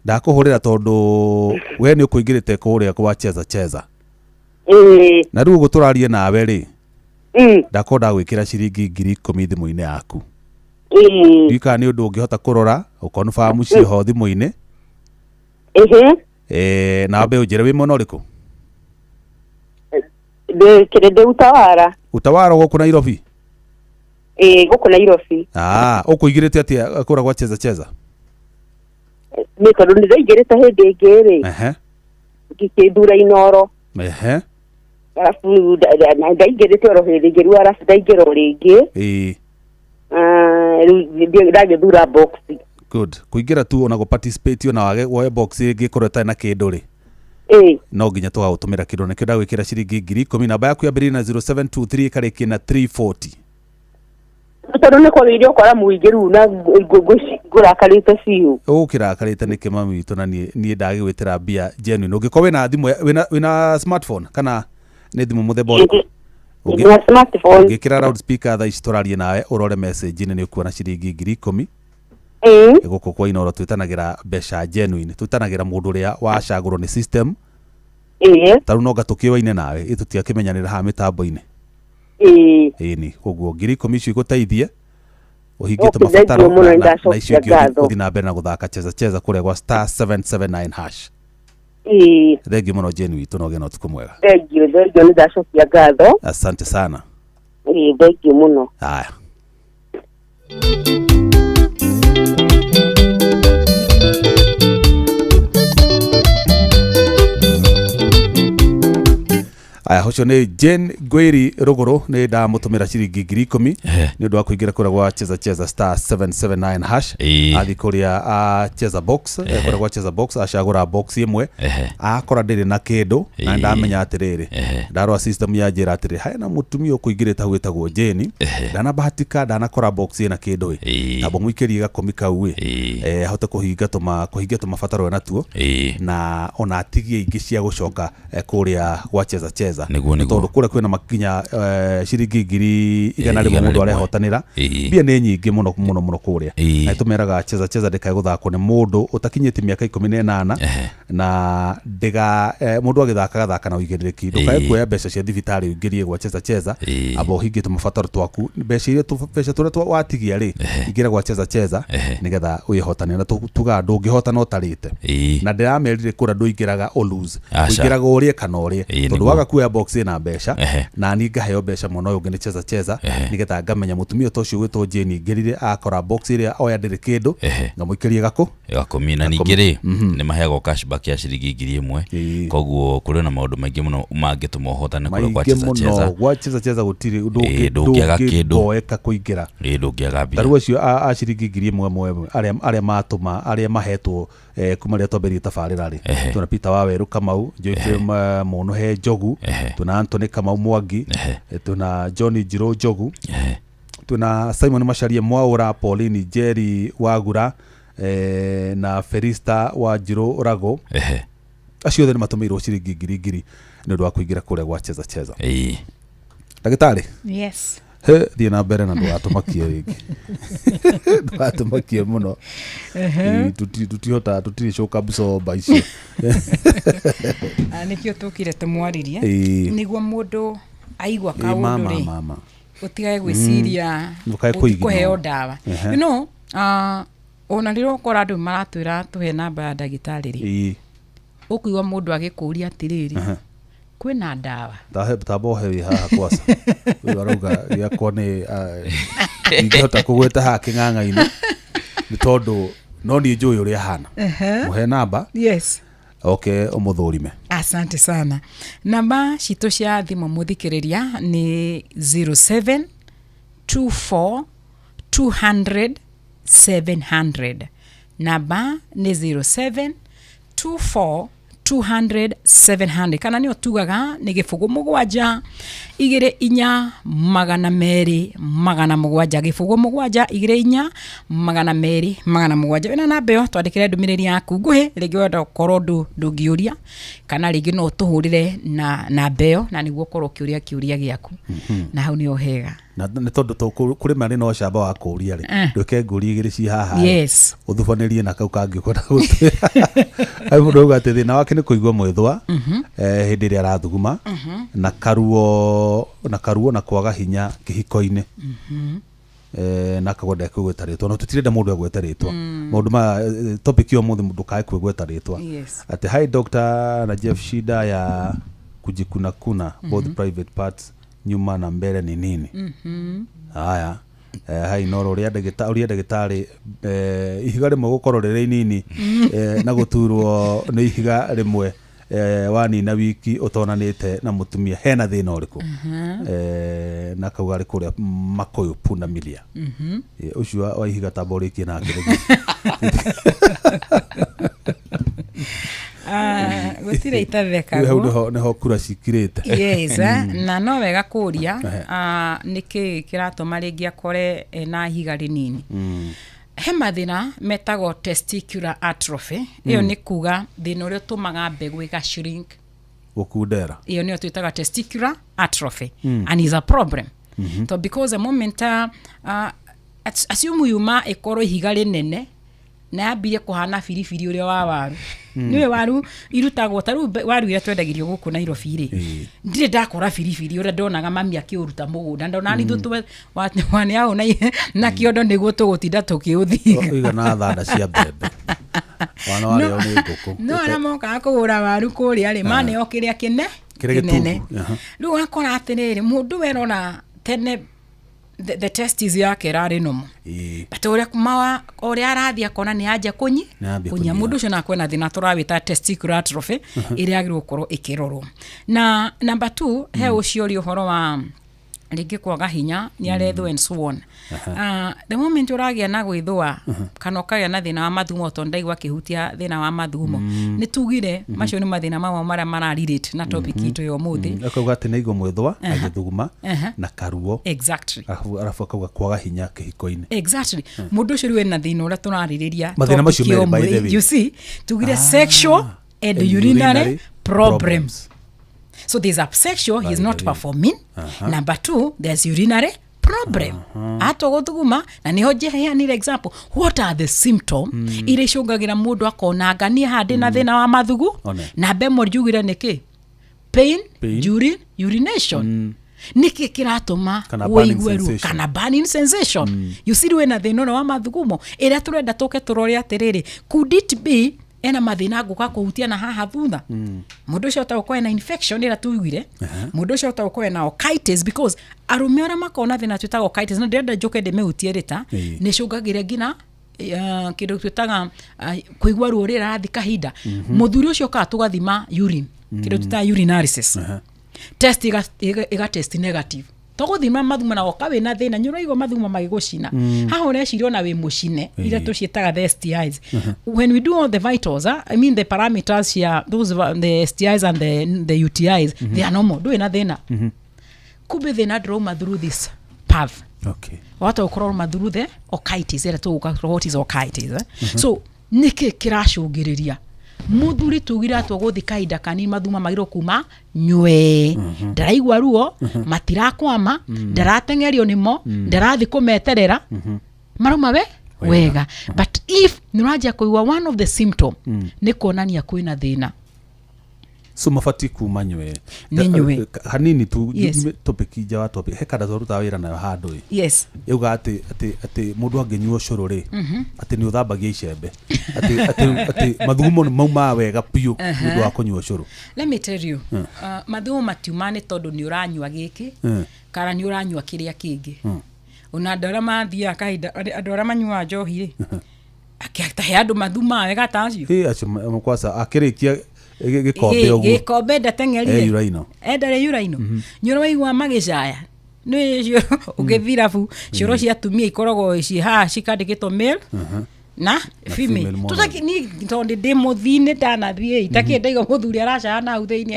Ndakuhurira tondu we ni ukuingirite kuria kwa cheza. Na riu guturarie nawe ri. Ndakonda gwikira ciringi 10,000 thimu-ini yaku. Ndika ni undu ungihota kurora ukonfamu ciho thimu-ini. Na be ujire wi mona uriku? Kirende Utawara guku Nairobi. Guku Nairobi. Ukuigirite atia kura kwa cheza? Ni tondu ndiraigirite hindi ingiri. Ngikindura Inoro. Arafu ndaigirite oro hindi ngiru arafu ndaigira ringi. Ndagithura box. Good. Kuingira tu ona go participate ona wage woe box ngikoreta na kindu ri. No nginya tugagutumira kindu nikio ndagwikira ciringi 10,000. Namba yaku yambiri na 0723 kariki na 340. Tondu ni kwagirio kwara muingiru na ngurakarite fiu. Ukirakarite ni kimami witu na nie ndagigwitira bia genuine. Ungikorwe na thimu wina smartphone kana ni thimu muthemba uriku? Wina smartphone. Ngikira loudspeaker tha ici turarie nawe urore message ni ukuona ciringi 10,000. Guku kwa Inoro twitanagira mbeca genuine, twitanagira mundu uria wacagurwo ni system. Taru no gatukiwaine nawe itutiakimenyanira ha mitambo-ini. Ni koguo 10,000 icio iguteithie uhingite mabataro na icio ingĩ uthi na mbere na guthaka cheza kuria gwa *779#. Thengiũ mũno Jeni witũ, no gĩ no tuko mwega. Thengiũ nĩ ndacokia ngatho. Asante sana. Thengiũ mũno. Haya. Aya hocio ni Jane Gwiri Ruguru ni ndamutumira ciringi 10,000 ni undu wa kuingira kura gwa cheza *779#. Athi kuria cheza box kura gwa cheza box acagura box imwe akora ndiri na kindu na ndamenya atiriri ndarwa system ya njira atiriri haina mutumia ukuingirita gwitagwo Jane ndana bahatika ndana kora box ina kindu na bomwikirie gakomi kau ahote kuhinga tuma fataro natuo na ona atigie ingi cia gucoka kuria gwa cheza tondu kura kwina makinya ciringi 100,000 mundu arehotanira bia ni nyingi muno kuria na tumeraga cheza ndikaiguthakwo ni mundu utakinyite miaka 18 na ndiga mundu agithaka na uigiriki ndukae kuoya mbeca cia thibitari uingirie gwa cheza abo hingite mabataro twaku mbeca turia watigia ri ingira gwa cheza nigetha uihotanira tuga ndungihotana utarite na ndiramerire kura nduingiraga o lose uingiraga urie kana urie tondu waga kuoya box na mbeca na ni ngaheo mbeca muno uyu ni cheza nigetha ngamenya mutumia tocio gwitwo Jeni ngirire akora box iria oya ndiri kindu ngamuikirie gakomi na ningiri ni maheagwo cashback ya ciringi 1,000 koguo kuri na maundu maingi muno mangituma uhotane kuri gwa cheza gutiri ndungiaga kindu boeka kuingira ndungiaga bia taru acio a ciringi 1,000 aria mahetwo kuma ria twambirie tabarira ri tuna Peter Waweru Kamau Joyfrey Munuhe Njogu tuna Anthony Kamau Mwangi tuna Johnny Njiro Njogu tuna Simon Macharia Mwaura Pauline Jerry Wagura na Ferista wa Njiro Rago acio othe ni matumirwo ciringi 1,000 ni undu wa kuingira kuria gwa cheza. Ndagitari, yes, thiĩ na mbere na ndũgatũmakie rĩngĩ ndũgatũmakie mũno tũtirĩ coka msoba icio nĩkĩo tũkire tũmwaririe nĩguo mũndũ aigua kaũndũ rĩ ũtigae gwĩciria kũheo ndawa you know ona rĩrĩa ũkora andũ maratwĩra tũhe namba ya ndagĩtarĩ rĩ ũkũigua mũndũ agĩkũria atĩrĩrĩ kwĩna ndawa tabohe wĩ haha kwaca arauga gĩakwa nĩ ingĩhota kũgwĩta haha kĩng'ang'a-inĩ nĩ tondũ no niĩ njũĩ ũrĩa hana mũhe namba yes okay ũmũthũrime. Asante sana. Namba citũ cia thimũ mũthikĩrĩria nĩ 0724 200 700. Namba nĩ 0724 200 700 kana nĩ otugaga nĩ gĩbũgũ mũgwanja 24 200 700 gĩbũgũ mũgwanja 24 200 700. Wĩna namba ĩyo twandĩkĩre ndũmĩrĩri yaku nguhĩ rĩngĩ wenda gũkorwo ndũngĩũria kana rĩngĩ no tũhũrĩre na namba ĩyo na nĩguo ũkorwo ũkĩũria kĩũria gĩaku na hau nĩho hega na nĩ tondũ kũrĩ marĩ no camba wa kũũria rĩ ndũke ngũrie igĩrĩ ci haha yes ũthubanĩrie na kau kangĩ kwenda gũtwĩra ai mũndũ auga atĩ thĩna wake nĩ kũigua mwĩthwa hĩndĩ ĩrĩa arathuguma na karuo na kwaga hinya kĩhiko-inĩ na kagwenda kwĩgweta rĩtwa no tũtirenda mũndũ agweta rĩtwa maũndũ ma topic yo mũthĩ mũndũ kae kwĩgweta rĩtwa atĩ hi doctor na Jeff shida ya kujikuna both private parts nyuma na mbele ni nini haya hai noro ria ndagĩtarĩ ihiga rĩmwe gũkorwo rĩrĩ inini na gũturwo nĩ ihiga rĩmwe wanina wiki ũtonanĩte na mũtumia hena thĩna ũrĩkũ na kauga rĩ kũrĩa Makũyũ Punda Milia ũcio wa ihiga tamborĩkie na kĩrĩgĩ gũtirĩ itathekagwo hau nĩho kura cikirĩte yes na no wega kũria nĩkĩ kĩratũma rĩngĩ akore na ihiga rĩnini he mathĩna metagwo testicular atrophy ĩyo nĩ kuga thĩna ũrĩa ũtũmaga mbegũ ĩga-shrink gũkundera ĩyo nĩyo twĩtaga testicular atrophy and is a problem so because the moment assume yuma ĩkorwo ihiga rĩnene na yambire kuhana biribiri ũrĩa wa waru niwe waru irutagwo taru waru iria twendagĩrio gũkũ Nairobi rĩ ndirĩ ndakora biribiri ũrĩa ndonaga mami akĩũruta mũgũnda ndona nĩ tũtũ wani yao na kĩondo nĩguo tũgũtinda tũkĩũthiga igana thanda cia mbembe wana warĩo nĩ ngũkũ no arĩa mokaga kũgũra waru kũrĩa rĩ maneo kĩrĩa kĩnene rĩu akora atĩrĩrĩ mũndũ werona tene the testis yake rarĩ nomo but ũrĩa arathiĩ akona nĩ anja kũnyia mũndũ ũcio na kwena thĩna tũrawĩta testicular atrophy ĩrĩa agĩrĩirwo gũkorwo ĩkĩrorwo na number 2 he ũcio ũrĩ ũhoro wa rĩngĩ kwaga hinya nĩ arethwo and so on the moment ũragĩa na gwĩthũa kana ũkagĩa na thĩna wa mathugumo tondũ ndaigua kĩhutia thĩna wa mathugumo nĩ tugire macio nĩ mathĩna mamwe marĩa mararelate na topic itũ ya ũmũthĩ akauga atĩ nĩ igua mwĩthũa agĩthuguma na karuo exactly arabu akauga kwaga hinya kĩhiko-inĩ exactly mũndũ ũcio rĩ na thĩna ũrĩa tũrarĩrĩria mathĩna macio merĩ by the way you see tugire sexual and urinary problems. So there's a sexual, he's not performing. Number 2, there's urinary problem. Ato gũthuguma na niho njeheanire example. What are the symptoms? Iria icũngagĩra mũndũ akona ngania handĩ na thĩna wa mathugu na bemo njugire nĩkĩ? Pain during urination. Niki kiratuma wĩigwe kana burning sensation. You see wena thĩna wa mathugumo ĩrĩa tũrenda tũke tũrore atĩrĩrĩ, could it be ena mathĩna ngũka kũhutia na haha thutha mũndũ ũcio ũtaũkwo na infection ĩrĩa tugire mũndũ ũcio ũtaũkwo na otitis because arũme arĩa makona thĩna twĩtaga otitis na ndĩrenda njoke ndĩmĩhutie rĩta nĩ cũngagĩre nginya kĩndũ twĩtaga kũigua ruo rĩrĩa rathi kahinda mũthuri ũcio ũkaga tũgathima urine kĩndũ twĩtaga urinalysis test ĩga test negative tũgũthima mathugumo na oka wĩna thĩna nyũraigua mathugumo magĩgũcina haha ũreciria na wĩ mũcine iria tũciĩtaga the STIs when we do all the vitals I mean the parameters here those the STIs and the UTIs they are normal ndũĩ na thĩna kumbe thĩna ndĩrauma through this path wata ũkorwo through the otitis ĩrĩa tũgũka what is otitis so nĩkĩ kĩracũngĩrĩria muthuri tugira twaguthi kaida kani mathuma magiro kuma nywe ndaraigwa ruo matirakwama ndaratengerio nimo ndarathi kumeterera maruma wega but if nuraja kuigwa one of the symptom ni kuonania kwina thina so mafati kuma nywe hanini tu topic ija wa topic hekada zoruta wira nayo handu yes yuga ati mundu angenyua curu ri ati ni uthambagia icembe ati mathugumo ni mauma wega piu mundu wa kunyua curu. Let me tell you mathugumo matiumane tondu ni uranyua giki kana ni uranyua kiria kingi una ndora mathia kaida andora manyua njohi ri akitahe andu mathuma wega tacio acio kwasa akirikia gikombe oguo gikombe ndatengerire uraino endare uraino nyoro waigua magicaya ni cio ugithirabu coro cia tumia ikorogo ci ha cikandikitwo mail na female tutaki ni tonde demo thine ndanathie itaki ndaiga muthuri aracaya na utheini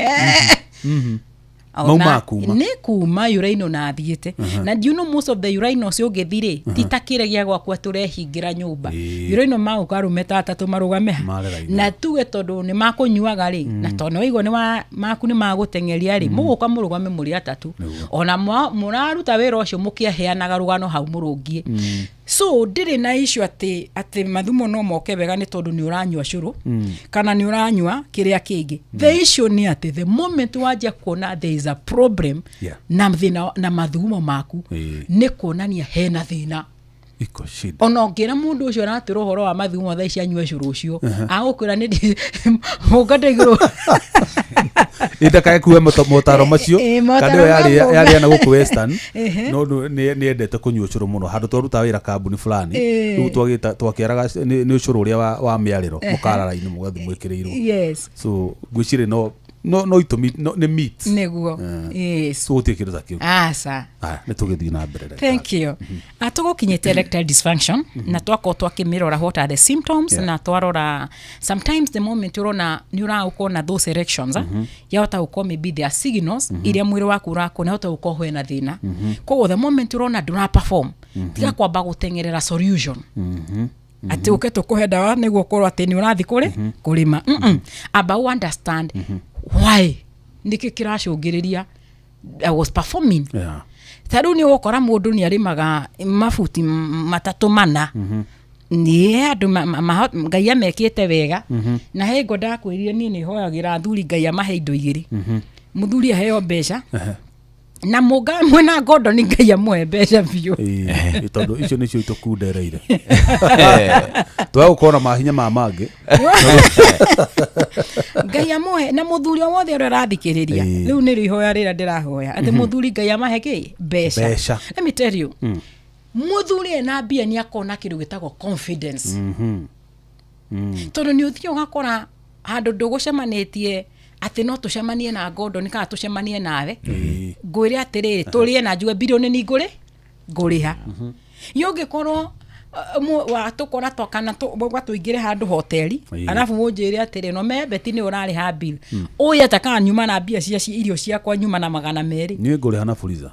ni kuma uraino na thiete na do you know most of the uraino cio ngithire titakiragia gwakwa turehingira nyumba uraino mau karumeta atatu marugame na tuge tondu ni makunyuaga ri na tondu waigo ni maku ni magutengeria ri muguka murugame muri atatu ona muraruta wira ucio mukiaheanaga rugano hau murungie so ndire na issue ati mathumo no moke wega ni tondu ni uranyua curu kana ni uranyua kiria kingi the issue ni ati the moment waje kuona there is a problem na thina na mathumo maku ni kuonania hena thina iko shida ona ngira mundu ucio aratira uhoro wa mathumo thaa ici anyue curu ucio agukwira ni muganda iguru indaka kuwe motaro macio kana yari ana guku western no ni endete kunyua curu muno handu twaruta wira kambuni fulani riu twakiaraga ni curu uria wa miariro mukarara-ini mugathi mwikirirwo so gwicire no itumi ni meat neguo yes so utikira zakio sa ni tugithi na mbere thank you atugukinyete erectile dysfunction na twako twakimirora what are the symptoms na twarora sometimes the moment urona ni uraukona those erections yahota uko maybe there are signals iria mwiri waku urakona hota uko hwena thina kwa the moment urona do not perform tiga kwamba gutengerera solution ati uketo kuhe dawa niguo korwo ati ni urathi kurima about understand why ndiki kiracungiriria I was performing tadu ni gukora mundu ni arimaga mafuti matatu mana ni andu ngai amekite wega na hengo ndakwirire ni hoyagira thuri ngai amahe indo igiri muthuri aheo mbeca na muga mwena godo ni ngai amwe mbeca biu tondu icio nicio itukundereire twa ukona mahinya mamangi ngai amwe na muthuri wothe uri rathikiriria riu ni rihoya rira ndirahoya ati muthuri ngai amahe ki mbeca let me tell you muthuri na bia ni akona kindu gitagwo confidence tondu ni uthio gakora handu ndugucemanitie ati no tucemanie na godo nika tucemanie nawe ngwire atiriri turie na njue bilioni ni nguriha yonge korwo wa tukora twakana twatuingire handu hoteli alafu munjire atiri no mebeti ni urari ha bill uya taka nyuma na bia cia irio ciakwa nyuma na 200 ni nguriha na fuliza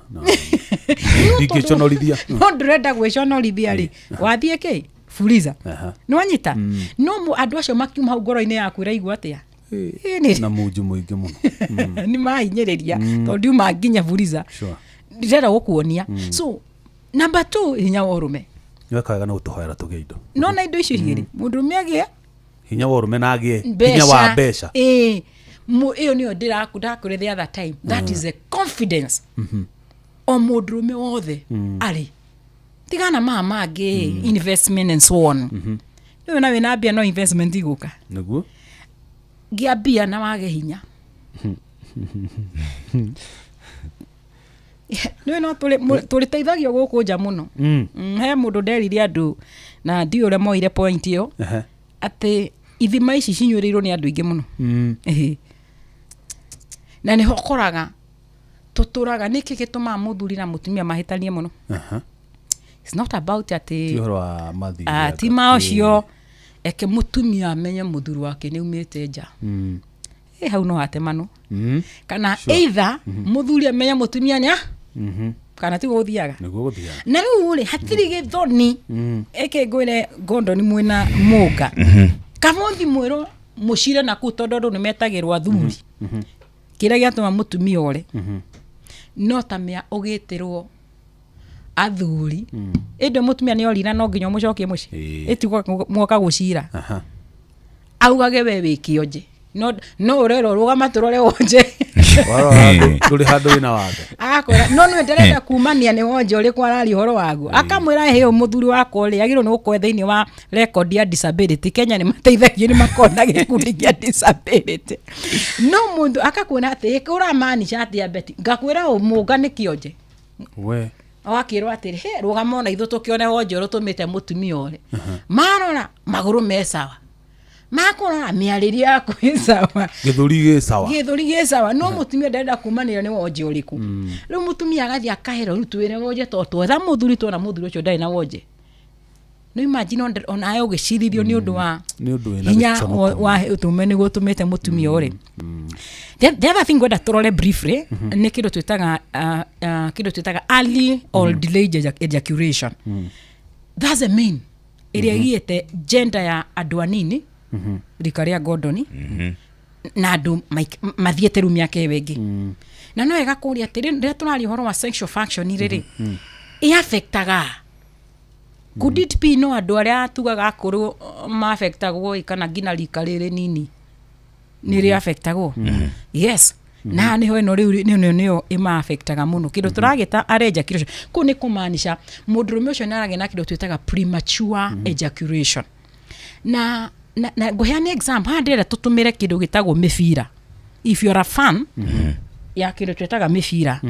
ndikiconorithia no ndrenda gwiconorithia ri wathie ki fuliza no anyita no andu acio makiuma hau ngoro-ini yaku iraigua atia na muju muingi muno ni mahinyiriria tondu manginya fuliza ndira gukuonia so number 2 hinya worume wekaga na utuhoera tuge indo no na indo icio igiri mundu miagie hinya worume na agie hinya wa mbeca iyo niyo ndakure the other time that is a confidence o mundurume wothe ari tigana mama age investment and so on no na wena bia no investment iguka naguo gia bia na wage hinya no tuli teithagio guku nja muno he mundu nderire andu na ndi ure moire point iyo ati ithima ici cinyurirwo ni andu ingi muno na ni hokoraga tuturaga niki gituma muthuri na mutumia mahitanie muno it's not about ati tiorwa mathi ti maocio eke mutumia amenye muthuri wake ni umite nja hau no atemano kana either muthuri amenye mutumia nya kana tigo guthiaga niguo guthiaga na riu ri hatiri githoni eke ngwire gondo ni mwena muga kamondi mwero mucire na ku tondu ni metagirwo athuri kira giatuma mutumia ore no tamia ugitirwo athuri endo mutumia ni orira no nginya mucokie muci etigo mwoka gucira augage we wikionje no urero rugama turore wonje tuli handu ina wathe akora no nderenda kumania ni wonje uri kwarari horo wagu akamwira heo muthuri wako ri agiro no ko thiini wa record ya disability Kenya ni mateithagia ni makona gikundi kia disability no mundu akakuona ati uramaanisha ati abeti ngakwira umuga ni kionje we wakirwa atiri he rugama na ithu tukione wonje rutumite mutumia ore marora maguru mesawa makora miariria yako sawa githuri ge sawa no mutumia ndenda kumanira ni wonje uriku riu mutumia agathi akahera rutwire wonje toto tha muthuri to na muthuri ucio ndai na wonje no imagine ona ayo gicirithio ni undu wa hinya wa utumeni gutumite mutumia uri the other thing gwenda turore briefly ni kido twitaga early or delayed ejaculation that's a mean iria giete gender ya andu anini rikaria Gordon na andu mathiete ru miaka wengi na no ega kuria atiri ndio tunari horo wa sexual function riri i affectaga could it be no andu aria tugaga akuru ma affectagwo kana gina rika riri nini niri affectagwo yes na ni ho no riu ni ima affectaga muno kido turagita ejaculation ku ni kumaanisha mundurume ucio naragena kido twitaga premature ejaculation na goheani example handira tutumire kido gitagwo mifira if you are a fan ya kido twitaga mifira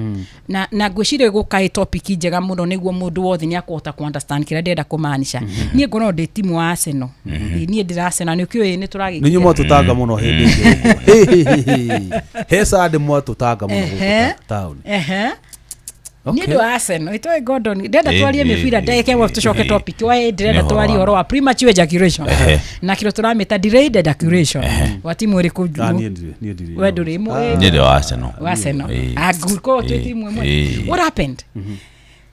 na gwicire gukai topic njega muno niguo mundu wothe ni akota ku understand kira ndenda kumaanisha ni ngono de timu wa Arsenal ni ndira Arsenal ni kyo ni turagi ni nyumo tutanga muno hindi hesa de mo tutanga muno town ni ndo Arsenal ito Gordon ndenda twarie mifira ndeke wa tucoke topic wa ndenda twarie horo wa premature ejaculation na kiro turameta delayed ejaculation wa timu iri ku we nduri mu ni ndo Arsenal aguko tu timu mwe what happened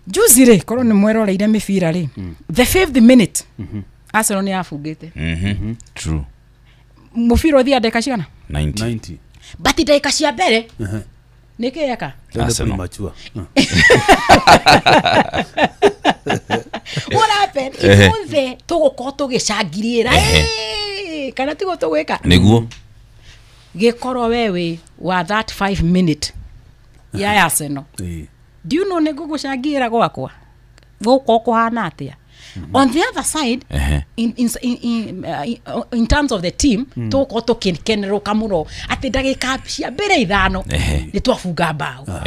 juzire koro ni mwero leire mifira ri the 5th minute Arsenal ni afugite true mufiro thia ndeka cigana 90 but ndeka cia mbere nikeyaka Arsenal machua what happened ifunze tuguko tugicangirira kana tigo tugwika niguo gikoro wewe wa that 5 minute ya Arsenal do you know nigugucangira gwakwa guko kuhana atia on the other side in terms of the team tuko tukinkenero kamuro ati ndagika cia mbere ithano ni twafunga bao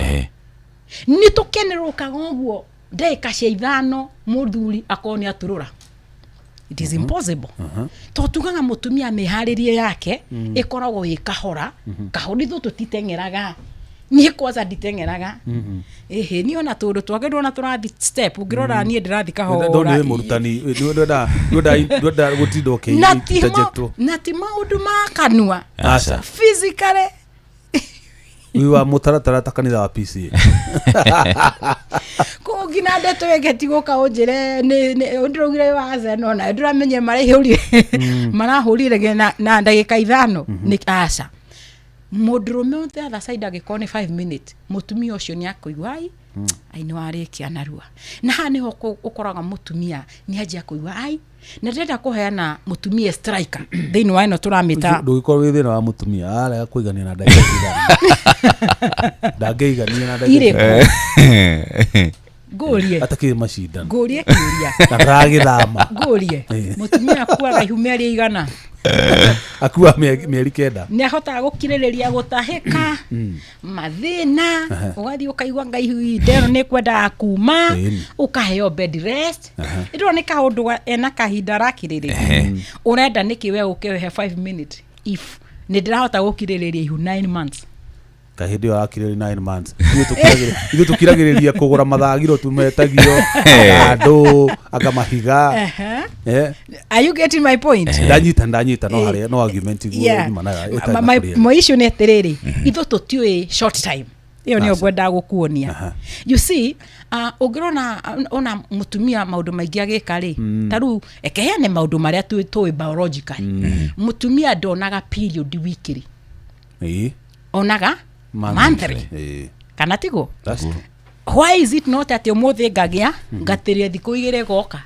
ni tukenero kagoguo ndagika cia ithano muthuri akoni aturura it is impossible to tugaga mutumia meharirie yake ikoragwo ikahora kahorizo tutitengeraga ni kwanza ditengeraga ni ona tundu twake ndona turathi step ngirora ni ndirathi kahora ndo ni murutani ndoda gutindo ke interjecto nati maundu makanua asa physically wiwa mutaratara takanira wa PC ko gina ndeto yegeti goka onjire ni ndurugire wa Arsenal na nduramenye marihuri marahurire na ndagika ithano ni asa mudurume on the other side agikone 5 minutes mutumia ucio ni akuigwai aino arikia narua na hani ho ukoraga mutumia ni aje akuigwa ai na ndenda kuheana mutumia striker thini wa ino turamita ndugikorwo wi thina wa mutumia ara kuigania na ndagika ndageigania na ndagika gorie atakiri mashindano gorie kiuria ndagithama gorie mutumia kuaga humeri igana akua mieri kenda ni ahota gukirireria gutahika mathina ugathi ukaigwa ngai ndero ni kwenda kuma ukaheo bed rest ndo ni kaundu ena kahinda rakiriri urenda niki we ukehe 5 minutes if ni ndirahota gukirireria ihu 9 months kahindi akiriri 9 months ithu tukiragiriria kugura mathagiro tumetagio andu akamahiga are you getting my point ndanyita no hari no argument iguo my issue ni atiriri ithu tutiui short time iyo niyo ngwenda gukuonia you see ungirona ona mutumia maundu maingi agika ri taru ekeheane maundu maria tui biological mutumia ndonaga period wikiri onaga monthly kana tigo why is it not at umuthi ngagia ngatiria thiku igire goka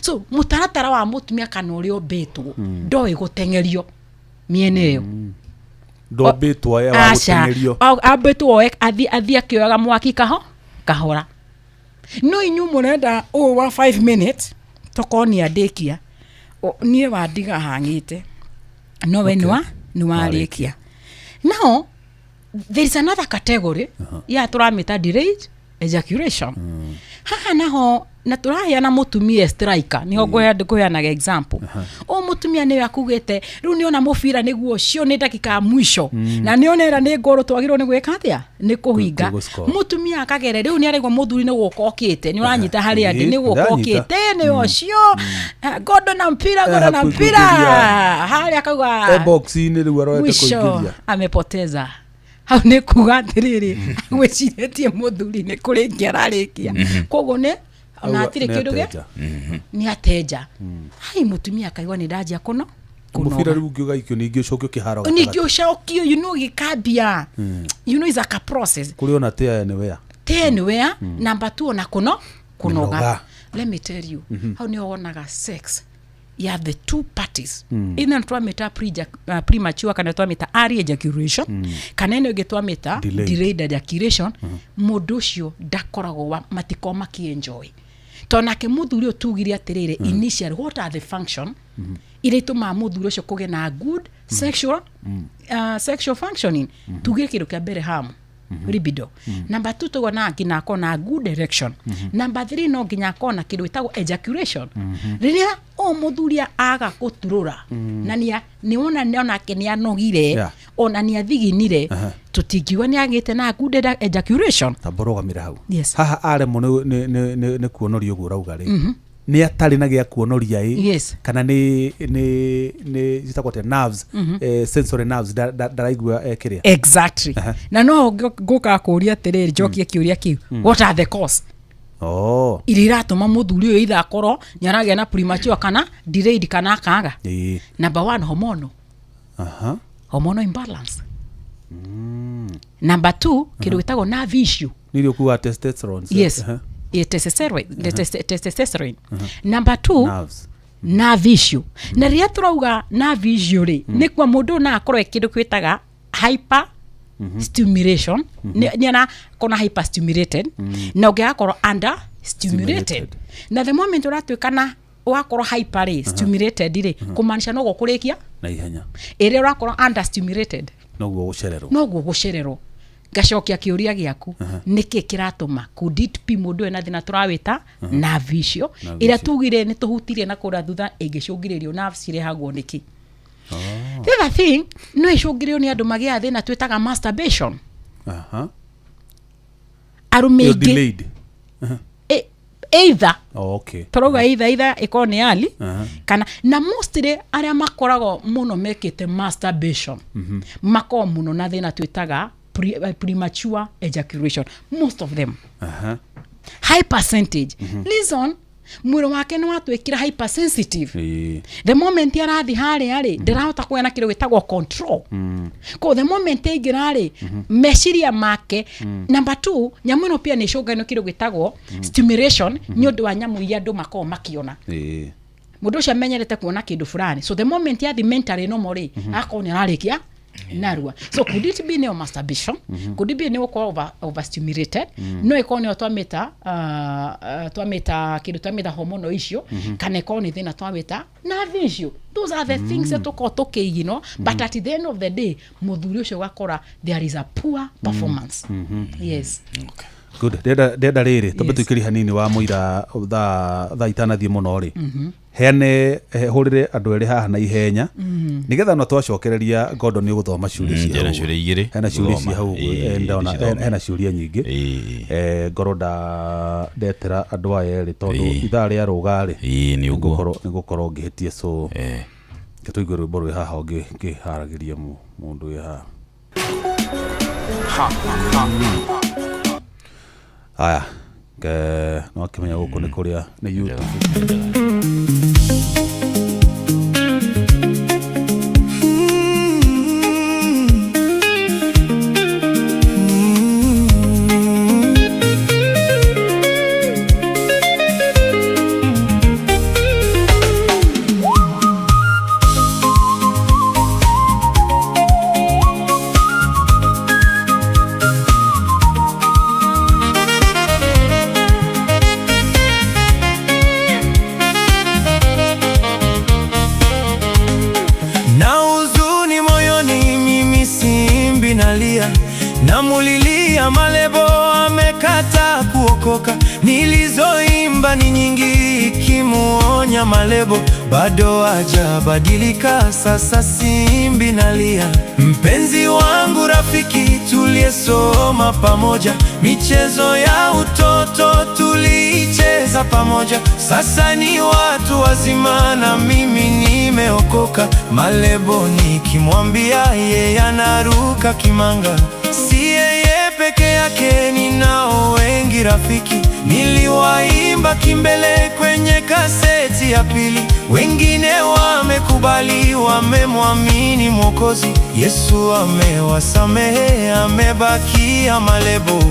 so mutaratara wa mutumia kana uri obetwo ndoe gutengerio miene iyo ndobetwo ya wa gutengerio abetwo athi akioyaga mwaki kahora no inyu murenda wa 5 minutes tokonia ndekia nie wandiga hangite no wenwa ni warikia now there is another category ya turamita delayed ejaculation haha naho na turaheana mutumia striker ni ngoya example o mutumia ni akugete riu ni ona mubira niguo cio ni dakika ya mwisho na ni onera ni ngoro twagirwo ni gwika atia ni kuhinga mutumia akagere riu ni aregwa muthuri ni gukokite ni uranyita hari andi ni gukokite ni ocio godo na mpira hari akauga box ni riu aroete kuingiria amepoteza hau ni kuga atiriri gwiciretie muthuri ni kuringia ararikia koguo ni ona atire kindu ge ni ateja hai mutumia akaigwa ni ndaja kuno mufira riu ngiugaikio ningi ucokio kiharo ningi ucokio gikambia is a process kuri ona te anywhere number 2 ona kunoga let me tell you how ni onaga sex ya the two parties ina twameta premature kana twameta early ejaculation kana ino getwameta delayed ejaculation mundu ucio ndakoragwo matiko makienjoy tonake muthuri otugire atirire initial what are the function ile tuma muthuri ucio kuge na good sexual functioning tugire kiru kia mbere hamu libido number 2 tugo na ngina kona good erection number 3 no nginya kona kiru itago ejaculation riria o muthuria aga kuturura na ni ona kenia anogire ona ni athiginire tutingiwa ni agite na good ejaculation taboroga mirau haha are muno ne kuonorio guo rauga ri ni atari na gia kuonoria kana ni zitakote nerves sensory nerves daraigua kiria exactly na no goka kuria tiriri jokia kiuria kiu what are the cause iliratuma muthuri uyu itha koro nyaragia na premature kana delayed kana kaga number 1 hormonal imbalance number 2 kiru gitago nerve issue nilio kuwa testosterone testosterone number 2 nerve issue na ria turauga nerve issue ri ni kwa mundu na akoro ekindu kwitaga hyper stimulation ni ana kona hyper stimulated na ugiakoro under stimulated na the moment uratwikana wakoro hyper stimulated ri kumanisha no gukurikia na ihenya ere urakoro under stimulated no gucererwo gacokia kiuria giaku niki kiratuma could it be mundu ena thina turawita nerve issue ira tugire ni tuhutirie na kura thutha ingicungiririo nerves irehagwo niki the other thing no icungirio ni andu magia thina twitaga masturbation arume delayed either toroga either ikoni ali kana na mostly aria makorago muno mekite masturbation mako muno na thina twitaga premature ejaculation most of them high percentage listen mwiro wake ni watwikira hypersensitive the moment arathi hari ari ndirahota kuena kiro gitagwo control ko the moment igirari meshiria make number 2 nyamu no pia ni shogano kiro gitagwo stimulation ni undu wa nyamu ya andu mako makiona mundu cia menyerete kuona kindu fulani so the moment ya the mentally no more akoni ararikia narua so could it be neo masturbation could it be neo overstimulated no ikoni twameta kidu twameta hormonal issue kana ikoni thina twameta nerve issue those are the things that but at the end of the day muthuri ucio gakora there is a poor performance yes good deda riri tobetwikiri hanini wa muira tha itanathie muno ri heane hurire andu eri haha na ihenya nigetha no twacokereria godo ni guthoma ciuria cia hena ciuria igiri hena ciuria cia hau ndona hena ciuria nyingi ngoroda ndetera andu aya eri tondu ithaa ria ruga ri ni gukorwo ngihitie so tuigwe rwimbo rwi haha ngiharagiria mundu wi haha Aya, no kimenya guku ni kuria ni YouTube. Namulilia Malebo amekata kuokoka, nilizoimba ni nyingi kimuonya Malebo, bado hajabadilika. Sasa simbi nalia, mpenzi wangu, rafiki tuliyesoma pamoja, michezo ya utoto tulicheza pamoja, sasa ni watu wazima na mimi nimeokoka. Malebo nikimwambia yeye anaruka kimanga. Si yeye peke yake, ninao wengi rafiki, niliwaimba kimbele kwenye kaseti ya pili. Wengine wamekubali, wamemwamini Mwokozi. Yesu amewasamehe, amebakia Malebo.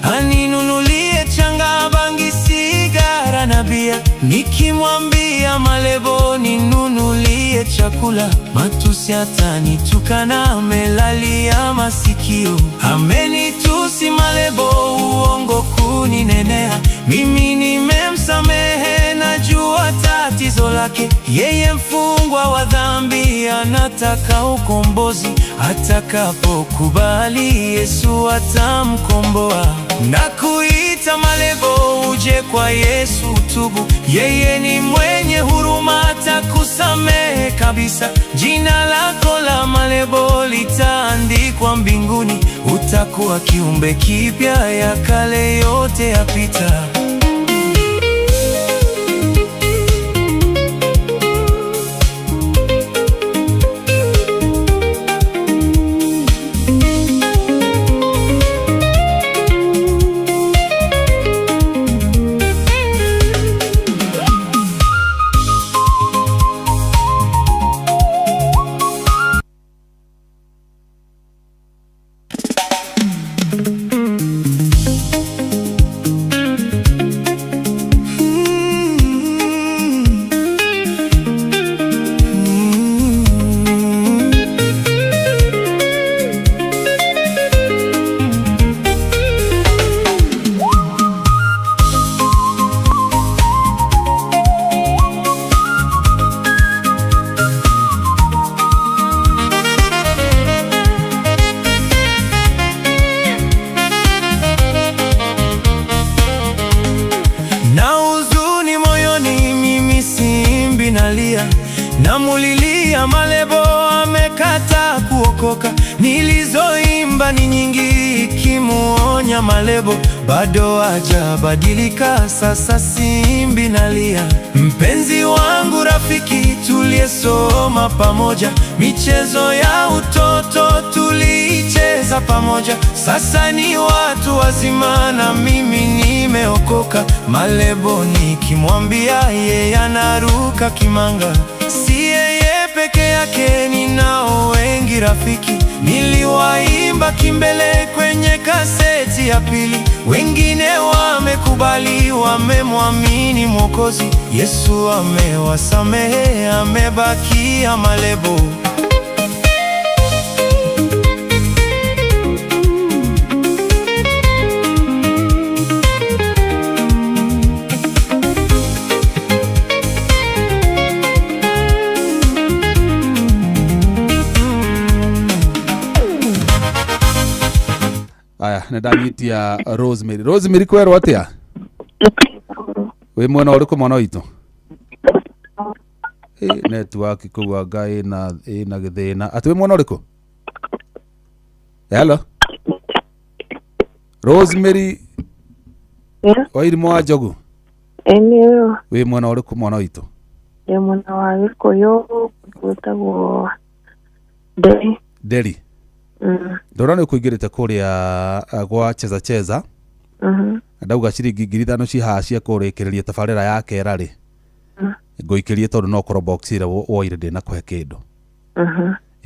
Aninunulie changa, bangi, sigara na bia. Nikimwambia Malebo ninunulie chakula, matusi atanitukana, amelalia masikio. Amenitusi Malebo, uongo kuninenea, mimi nimemsamehe, najua tatizo lake. Yeye mfungwa wa dhambi, anataka ukombozi. Atakapokubali Yesu atamkomboa. Nakuita Malebo, uje kwa Yesu tubu, yeye ni mwenye huruma, atakusamehe kabisa. Jina lako la Malebo litaandikwa mbinguni, utakuwa kiumbe kipya, ya kale yote yapita. Namulilia Malebo amekata kuokoka, nilizoimba ni nyingi kimuonya Malebo, bado hajabadilika. Sasa simbi nalia, mpenzi wangu, rafiki tuliyesoma pamoja, michezo ya utoto tulicheza pamoja, sasa ni watu wazima na mimi nimeokoka. Malebo nikimwambia yeye anaruka kimanga. Si yeye peke yake, ninao wengi rafiki, niliwaimba kimbele kwenye kaseti ya pili. Wengine wamekubali, wamemwamini Mwokozi. Yesu amewasamehe, amebakia Malebo. aya ndanyitia Rosemary kwero atia we mwana uriku mwana witu network kuwa gai na githina ati we mwana uriku hello Rosemary wairimo wa Njogu eneo we mwana uriku mwana witu ya mwana wa Gikuyu gwitagwo Deri ndorane kuingirite kuria gwa cheza ndauga ciringi 5,000 cihacia kurikireria tabarira ya kera ri ngoikirie tondu no korwo box ira woire ndina kuhe kindu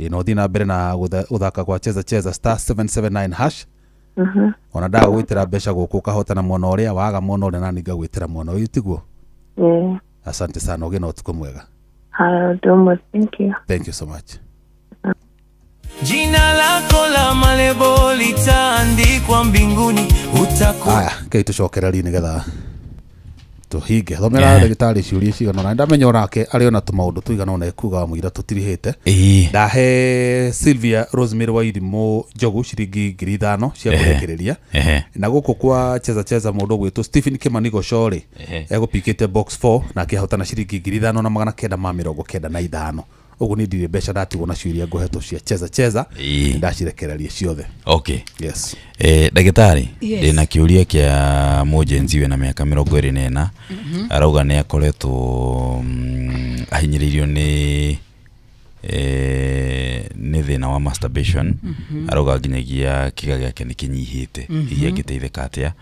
no thina mbere na uthaka gwa cheza star 779 hash ona nda gwitira mbeca guku kahotana mwana uria waga mwana uria nani ngagwitira mwana uyu tiguo asante sana ugena utuko mwega thank you so much. Jina lako la malebo litaandikwa mbinguni utakuwa. Aya, kei tucokereri nigetha tuhige. Thomera ndagitari ciuria cigana na ndamenya onake ari ona tumaundu tuigana ona ekuga mwira tutirihite. Ndahe Sylvia Rosemary Wairimu Njogu ciringi 5,000 cia kurekereria. Na guku kwa cheza mundu gwitu Stephen Kimanigo Shore egupikite box 4 na akihotana ciringi 5,995. Ogu ni ndire mbeca ndatigwo na ciuria nguhetwo cia cheza ndacirekereria ciothe. Okay. Yes. Ndagitari ndina kiuria kia mujenzi we na miaka 24 arauga ni akoretwo ahinyiririo ni thina wa masturbation arauga nginyagia kiga giake ni kinyihite hihi agiteithika atia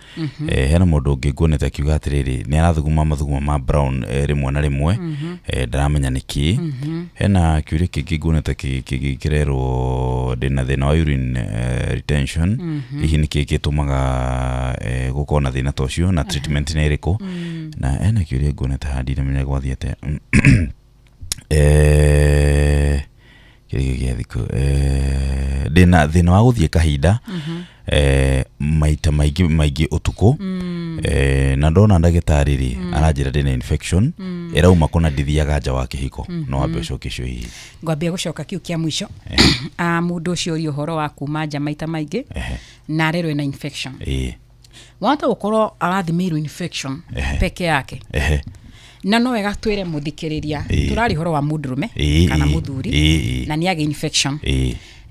hena mundu ungi nguonete akiuga atiriri ni arathuguma mathuguma ma brown rimwe na rimwe ndaramenya niki hena kiuria kingi nguonete kigikirerwo ndina thina wa urine retention hihi niki gitumaga gukona thina tocio na treatment ni iriku na hena kiuria nguonete handire menya gwathiete kirigia thiko thina wa guthie kahinda maita maigi utuku na ndona ndagitari ri aranjira ndina infection irauma kuna ndithiaga nja wa kihiko no ambe coke cio hihi ngwambia gucoka kiu kia mwisho mundu ucio uri uhoro wa kuma nja maita maigi na rero ina infection wata ukorwo arathimirwo infection peke yake na no wega twire muthikiriria turari horo wa mudrume kana muthuri na niage infection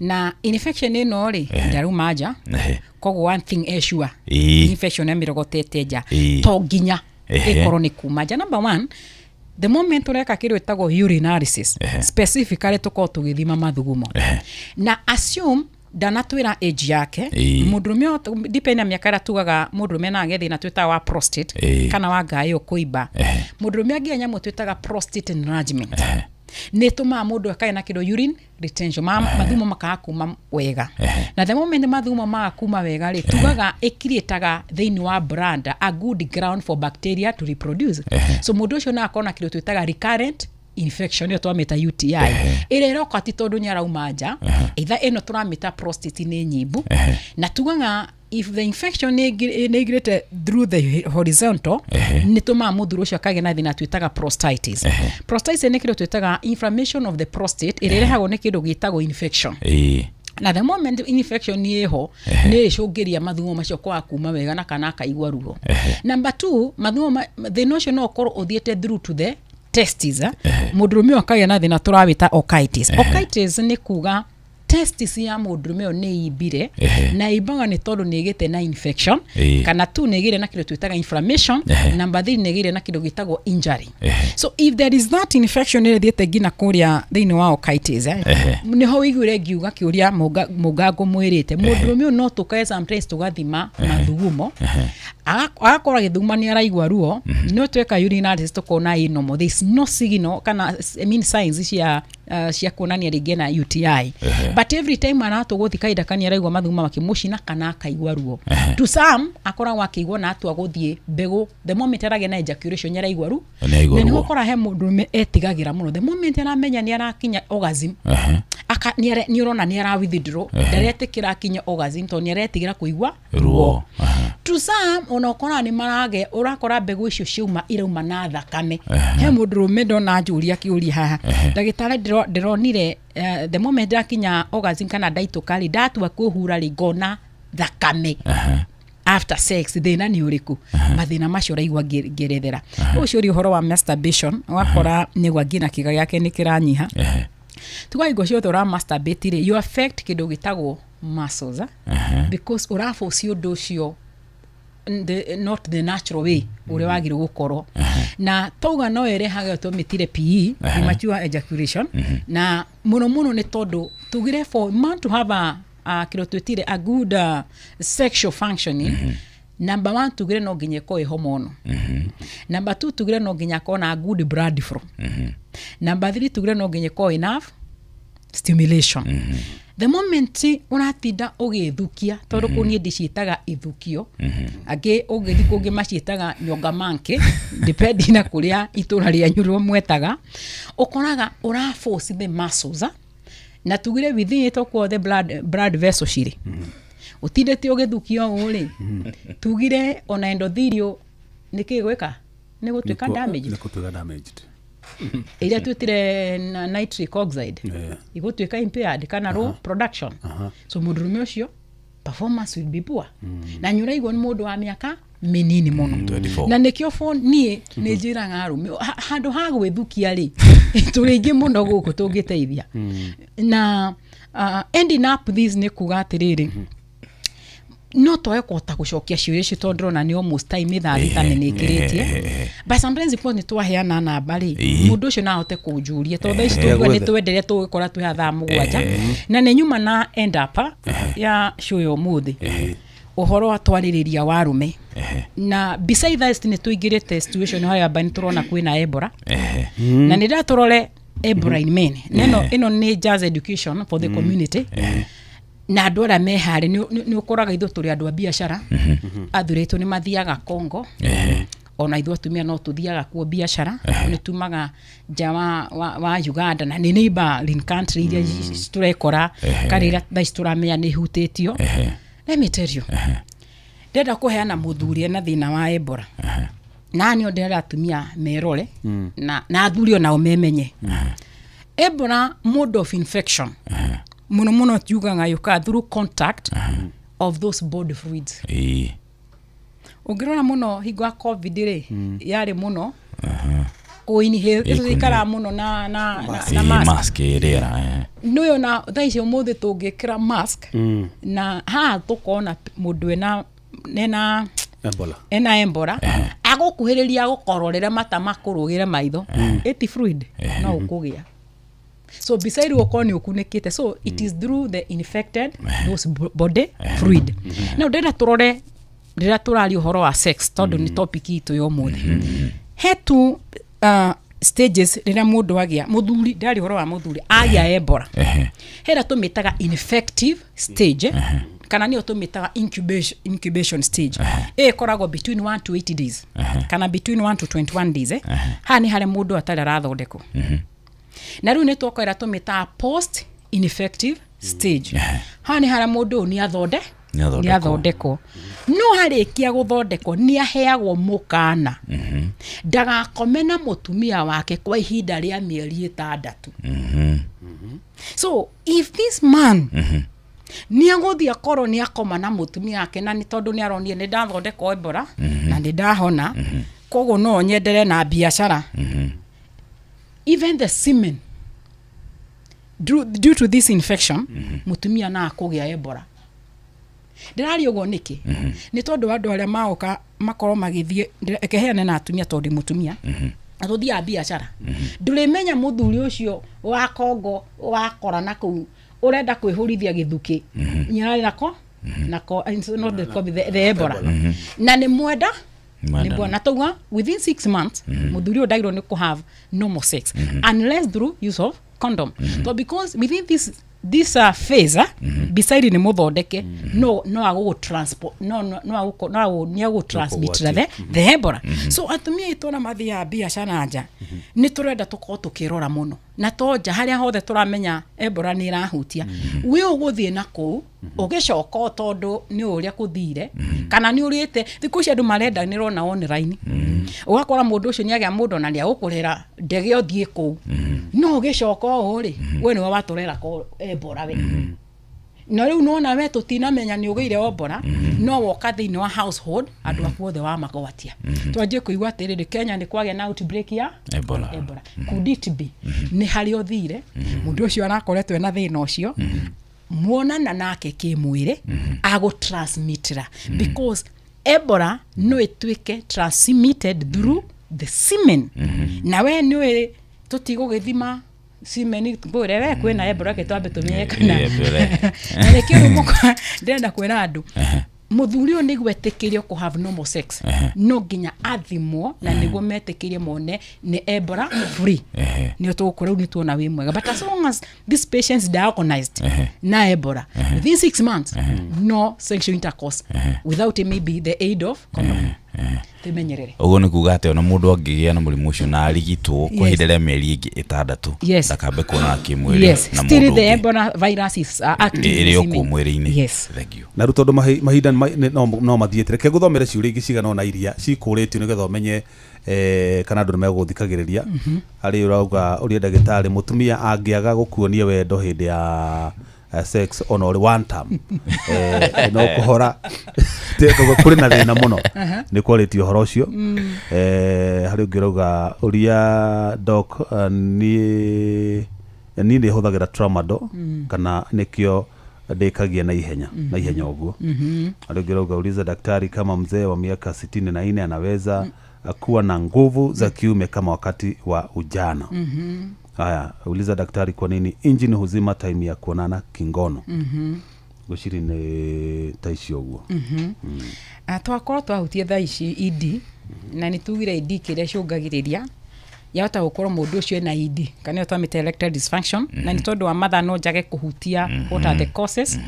na infection ino ri ndaruma nja kogo one thing sure infection emirogotete nja to nginya ikoro ni kuma nja. Number 1, the moment ureka kiru itago urinalysis specifically tuko tugithima mathugumo na assume danatwira age yake mudrume depend na miaka ira tugaga mudrume na agethi na twita wa prostate kana wa gayo kuiba mudrume agianya mutwitaga prostate enlargement netuma mundu akae na kido urine retention mathumo makakuma wega na the moment mathumo makuma wega ri tugaga ikirietaga theini wa brand a good ground for bacteria to reproduce so mundu ucio na akona kido twitaga recurrent infection yo twameta UTI ire rokati tondu nyarauma nja either eno turameta prostate ni nyimbu na tugaga if the infection negrete through the horizontal nituma muthuru ucio kage na thina twitaga prostatitis prostatitis ni kido twitaga inflammation of the prostate ire rehago ni kido gitagwo infection na the moment infection ni eho ni cungiria mathumo macio kwa kuma wega na kana kaigwa ruho. Number 2, mathumo the notion no korwo uthiete through to the testes mudrume akaya na thina turawita okitis okitis ni kuga testis ya mudrume ni ibire na ibaga ni tondu ni gite na infection kana tu ni gire na kido twitaga inflammation number 3 ni gire na kido gitagwo injury so if there is that infection ni thiete gina kuria thini wa okitis ni ho igure giuga kiuria mugago mwirite mudrume no tukae sometimes tugathima mathugumo akora githuma ni araigwa ruo no tweka urinalysis tukona ino mo there is no signal kana signs cia kuonania rigena UTI but every time anato gothi kaida kani araigwa mathuma makimushina kana akaigwa ruo to some akora wakigwa na atu agothie mbegu the moment arage na ejaculation araigwa ruo ni gukora he mundume etigagira muno the moment aramenya ni arakinya orgasm aka ni urona ni ara withdraw ndaretikira kinya orgasm to ni aretigira kuigwa ruo to some onokora ni marage urakora mbegu icio ciuma irauma na thakame he mundume ndona njuria kiuria haha ndagitari ndironire the moment akinya orgasm kana daitokali datua kuhura ligona thakame after sex thina ni uriku mathina macio raigwa ngerethera ucio ri uhoro wa masturbation wakora ni gwangina kiga yake ni kiranyiha tuwaigo cio thora masturbate ri you affect kido gitagwo muscles because urafo cio docio not the natural way ure wagire gukorwo na tauga no erehaga tumitire PE premature ejaculation na muno ni tondu tugire for man to have a kirotwitire a good sexual functioning number 1 tugire no nginya ko hormone number 2 tugire no nginya ko na good blood flow number 3 tugire no nginya ko enough stimulation the moment unatinda ugithukia tondu kunie ndiciitaga ithukio age ugithi kungi maciitaga nyonga manke depending na kuria itura ria nyuro mwetaga ukoraga ura force the muscles na tugire within it ko the blood vessels shiri utindete ugithukio uri tugire ona endothelial nikigweka ni gutwika damaged ila tutire nitric oxide igotweka impaired kana low production so mudurume ucio performance will be poor na nyura igo ni mundu wa miaka minini muno na nikio phone ni njira ngarume handu ha gwithukia ri turingi muno guku tungiteithia na ending up this ni kuga atiriri no toye kota gucokia ciuria ici tondu na ni almost time ithathitane ni ikiritie but sometimes ipo ni twaheana namba ri mundu ucio na ahote kunjuria tondu ici tugwa ni twenderea tugikora twi hatha mugwanja na ni nyuma na end up ya show yo muthi uhoro atwaririria warume na beside that ni tuingirite situation haya bani turona kwina Ebola na ni ndaturore Ebola in men ino ni jazz education for the community na andu ara mehari ni ukoraga ithu turi andu a biashara athuretu ni mathiaga Congo ona ithu atumia no tuthiaga kuo biashara ni tumaga jamaa wa Uganda na ni neighboring country iria turekora karira thaici turamenya ni hutitio let me tell you ndenda kuheana muthurie na thina wa Ebola nani ondera atumia merore na athurio na umemenye Ebola mode of infection muno tugaga yuka through contact of those body fluids ungirona muno higwa covid ri yari muno ko inhale ikara muno na mask rera no na thaicio muthe tungikira mask na ha tukona mundu ena Ebola agukuhiriria gukororera mata makurugire maitho eti fluid no ukugia so beside ukoni ukunikite so it is through the infected those body fluid now data turore data turali uhoro wa sex tondu ni topic itu yo muthi he to stages rira mundu agia muthuri ndari uhoro wa muthuri agia Ebola hera tumitaga infective stage kana ni otumitaga incubation stage koragwo between 1 to 80 days kana between 1 to 21 days hani hare mundu atari arathondeko na riu nitwokwera tumita post infective stage hani hara mundu ni athondeko no harikia guthondeko ni aheagwo mukana ndagakomena mutumia wake kwa ihinda ria mieri 6 so if this man ni agothia koro ni akoma na mutumia wake na ni tondu ni aronie ni ndathondeko Ebola na ni ndahona kogo no nyendere na biashara even the semen due to this infection mutumia na akugia Ebola ndirari ugo niki ni tondu andu aria maoka makoro magithie ekeheane na atumia tondu mutumia athuthia biashara ndurimenya muthuri ucio wa Congo wakora na ku urenda kwihurithia githuki nyarari nako not the Ebola na ni mwenda ni bwana toga within 6 months muthuri odairo ni ku have normal sex unless through use of condom so because within this phase beside ni muthondeke no ago transport no ago transmit the Ebola so atumia itona mathia biashara nja ni turenda tuko tukirora muno na toja haria hothe turamenya Ebola ni irahutia we uguthie nako ugicoka tondu ni uria kuthire kana ni urite thiku cia andu marenda ni rona online ugakora mundu ucio ni agia mundu na ni agukurera ndege othie ku no ugicoka uri we ni waturera ko Ebola we no riu nona we tutinamenya ni ugeire Ebola no woka thiini wa household andu akuothe wa magwatia twanjie kuigwa atiriri Kenya ni kwage na outbreak ya Ebola could it be ni hari othire mundu ucio arakoretwo ena thina ucio muonana nake kimwire ago transmitira because Ebola no itwike transmitted through the semen na we ni tutigugithima semen bore we kwina Ebola ke twambe tumenyekana na nikio muko ndenda kwira andu muthuri o niguo etekirio ku have normal sex no nginya athimwo na niguo metekirie mone ni Ebola free ni tukura ni tuona wi mwega but as long as these patients diagnosed na Ebola within 6 months no sexual intercourse without maybe the aid of condom timenyerere ugo ni kuga ate ona mundu angigia na murimu ucio na arigitwo kuhindira meri ingi 6 ndakambe kuona kimwiri na mundu still the Ebola virus is active iri ku mwiri-ini thank you na rutondo mahinda no mathiete reke guthomera ciuri ingi cigana ona iria cikuritio nigetha umenye kana andu meguthikagiriria ari urauga uri ndagitari mutumia angiaga gukuonia wendo hindi ya sex on only one time no kuhora kuri na thina muno ni quality horo ucio hari ungiruga uria doc ni huthagira tramadol kana nikio ndikagia na ihenya uguo hari ungiruga uliza daktari kama mzee wa miaka 64 anaweza kuwa na nguvu za kiume kama wakati wa ujana. Haya, uliza daktari kwa nini engine huzima time ya kuonana kingono. Gushiri ni taishi oguo. Twakorwo twahutie thaa ici ED na nitugire ED kiria cungagiriria yahota gukorwo mundu ucio na ED kana twamite erectile dysfunction na ni tondu wa matha no njage kuhutia what are the causes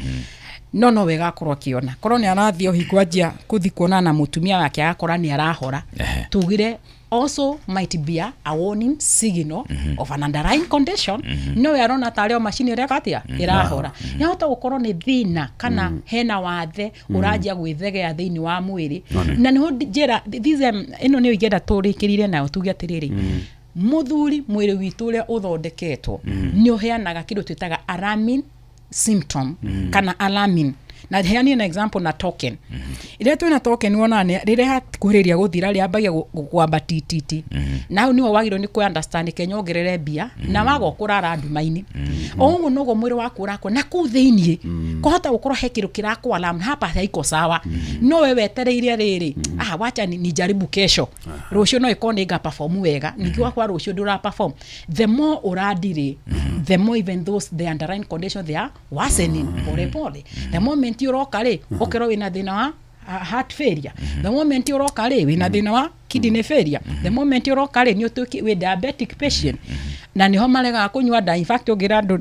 no wega korwo kiona korwo ni arathio higwanjia kuthi kuona na mutumia wake agakora ni arahora tugire also might be a warning signal of an underlying condition no yarona tareo machine ria katia irahora yahota gukorwo ni thina kana hena wathe urajia gwithegea thiini wa mwiri na niho njira these ino ni igenda turikirire nayo tuge atiriri muthuri mwiri witu uria uthondeketwo ni uheanaga kindu twitaga alarming symptom kana alarming na heani an example na token ile tu na token wona ne rire kuriria guthira ria bagia gwamba tititi na ni wagiro ni ku understand kenyongerere bia na wago kurara ndumaini ongo nogo mwiri waku rako na ku thiini kohota gukorwo hekiru kirako alarm hapa haiko sawa no wewe tereire riri wacha ni jaribu kesho rucio no ikone ga perform wega nikiwa kwa rucio ndura perform the more uradire the more even those the underlying condition they are worsening pole the moment uroka ri okero wina thina wa heart failure the moment uroka ri wina thina wa kidney failure the moment uroka ri ni utuki we diabetic patient na niho marega kunywa da in fact ugira andu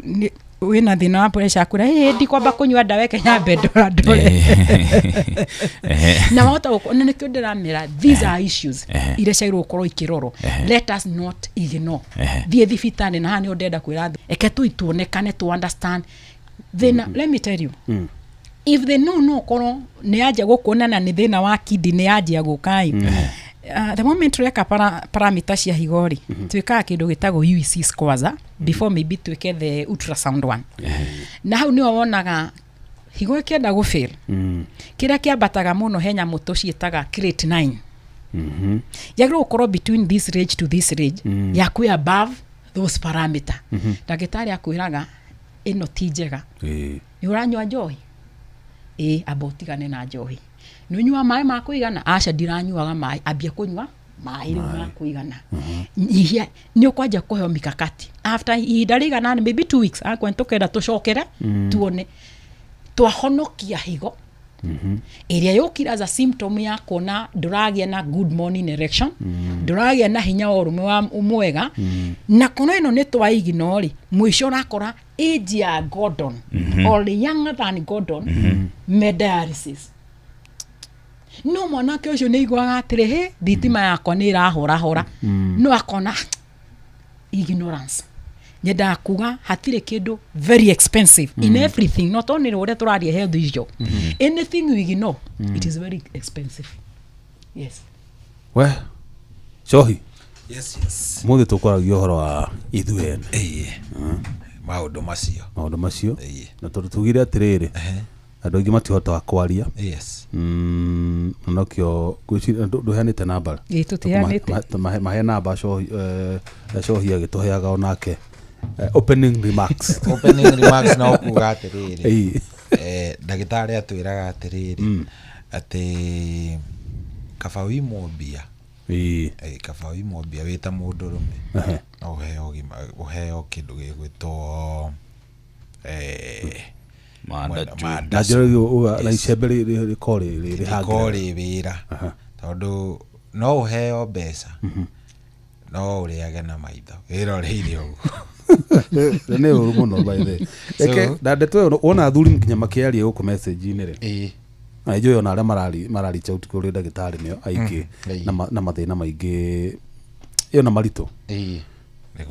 wina thina wa pressure kura ndi kwamba kunywa dawa Kenya bedora ndore na wata na ni kudira mira these are issues ile shairo ukoro ikiroro let us not ignore thie thibitani na hani ondenda kwira eke tu ituonekane to understand then let me tell you if they no koro ni aje gukuonana ni thina wa kidney ni aje gukai the moment reka parameter cia higori twika kindu gitago UEC scores before maybe twike the ultrasound one na hau ni wonaga higo kienda go fail kira kiambataga muno henya muto cietaga creatinine yagro ukoro between this range to this range yakwe above those parameter dagitari akwiraga ino tijega ni uranywa njohi abotigane na njohi nunywa mai ma kuigana aca ndiranyuaga mai ambia kunywa mai ma kuigana ihia ni ukwaje kuheo mikakati after idarigana maybe 2 weeks akwentokera tucokera tuone twahonokia higo iria yokira za symptom ya kona nduragia na good morning erection nduragia na hinya orume wa umwega na kono ino ni twa ignore mwisho rakora age ya Gordon or younger than Gordon medialysis no mwanake ucio ni igwaga atire thitima yakwa ni irahora no akona ignorance nyenda kuga hatire kindu very expensive in everything not only what turaria health issue anything we ignore it is very expensive yes Shohi yes muthi tukoragio horo wa ithuen maundu macio na tondu tugire atiriri andu aingi matihota kwaria nokio nduheanite namba mahe namba cohia agituheaga onake opening remarks no kuga atiriri ndagitari atwiraga atiriri ati kaba wimobia kaba wimobia wita mundurume no uheo kindu gigwitwo na icembe rikori wira tondu no uheo mbeca no uriage na maitho wirorire uguo ne uru muno by the eke ndandetwe wona athuri nginya makiaria guku message-ini ri ajo yona aria marari cha utuko ri ndagitari nio aiki na mathina maingi yona marito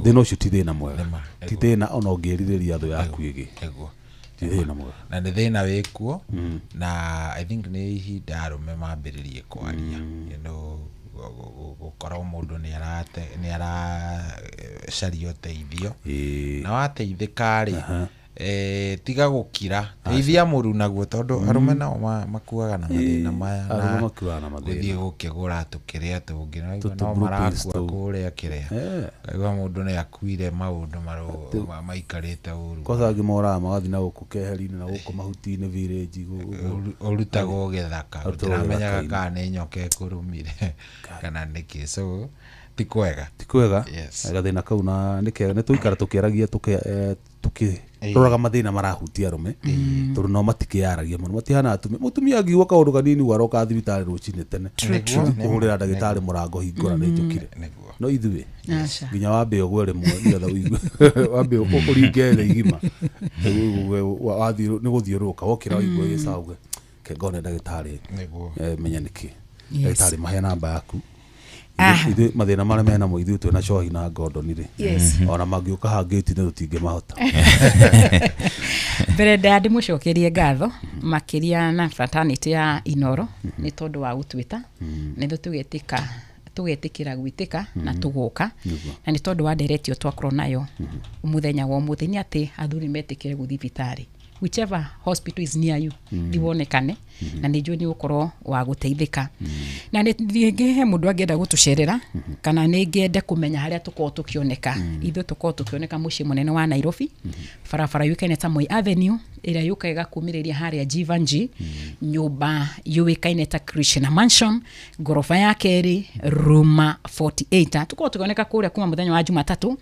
thina ucio ti thina mwega ti thina ona ungiririria thu yaku igi na nä thä na wä kuo na I think nä ihinda arume mambĩrĩrie kwaria gå korwo må ndå nä aracaria ũteithio na wateithĩka rĩ tiga gå kira teithia mũru naguo tondũ arume nao makuaga na mathĩna maya na gũthiĩ gũkĩgũra tũkĩrĩa tũngĩ no marakua kũrĩa kĩrĩa kaigua mũndũ nĩ akuire maũndũ maikarĩte ũru kosa angĩ moraga magathiĩ na gũkũ keheri-inĩ na gũkũ mahuti-inĩ village ũrutagwo gĩthaka ũtiramenyaga kana nĩ nyoka ĩkũrũmire kana nĩkĩ so ti kwega gathĩna kau na nĩ kega nĩ tũikara tũkĩaragia roraga mathina marahutia arume tondu no matikĩaragia muno matihana atumia mutumia angiugua kaundu kanini waroka thibitari rucinĩ tene kuhurira ndagitari murango hingũra nĩ njũkire no ithuĩ nginya wambe ũgwe rĩmwe nĩgetha ũigue wambe ũringe thĩ igima nĩ gũthiũrũrũka wokĩra waigue gĩcauge kengone ndagitari menya nĩkĩ ndagitari mahe namba yaku ithuĩ mathĩna marĩa menamo ithuĩ twĩna cohi na ngondoni rĩ ona mangĩũka hangĩti-inĩ tũtingĩmahota Brenda ndĩmũcokerie ngatho makĩria na fraternity ya Inoro nĩ tondũ wa gũtwĩta nĩthuĩ tũgetĩkĩra gwĩtĩka na tũgũka na nĩ tondũ wa nderetio twakorwo nayo mũthenya wa ũmũthĩ nĩ atĩ athuri metĩkĩre gũthiĩ thibitarĩ whichever hospital is near you dibonekane na nĩ njũĩ nĩ ũkorwo wa gũteithĩka na nĩ he mũndũ angĩenda gũtũcerera kana nĩ ngĩende kũmenya harĩa tũkorwo tũkĩoneka ithuĩ tũkorwo tũkĩoneka mũciĩ mũnene wa Nairobi barabara yũĩkaine ta Moi Avenue ĩrĩa yũkaga kumĩrĩria harĩa Jivanji nyũmba yũĩkaine ta Krishna Mansion ngorofa ya kerĩ room 48 tũkorwo tũkĩoneka kũrĩa kuma mũthenya wa Jumatatu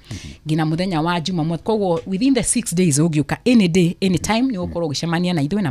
nginya mũthenya wa Jumamothi koguo within the 6 days ũngĩũka any day any time nĩ ũkorwo ũgĩcemania na ithuĩ na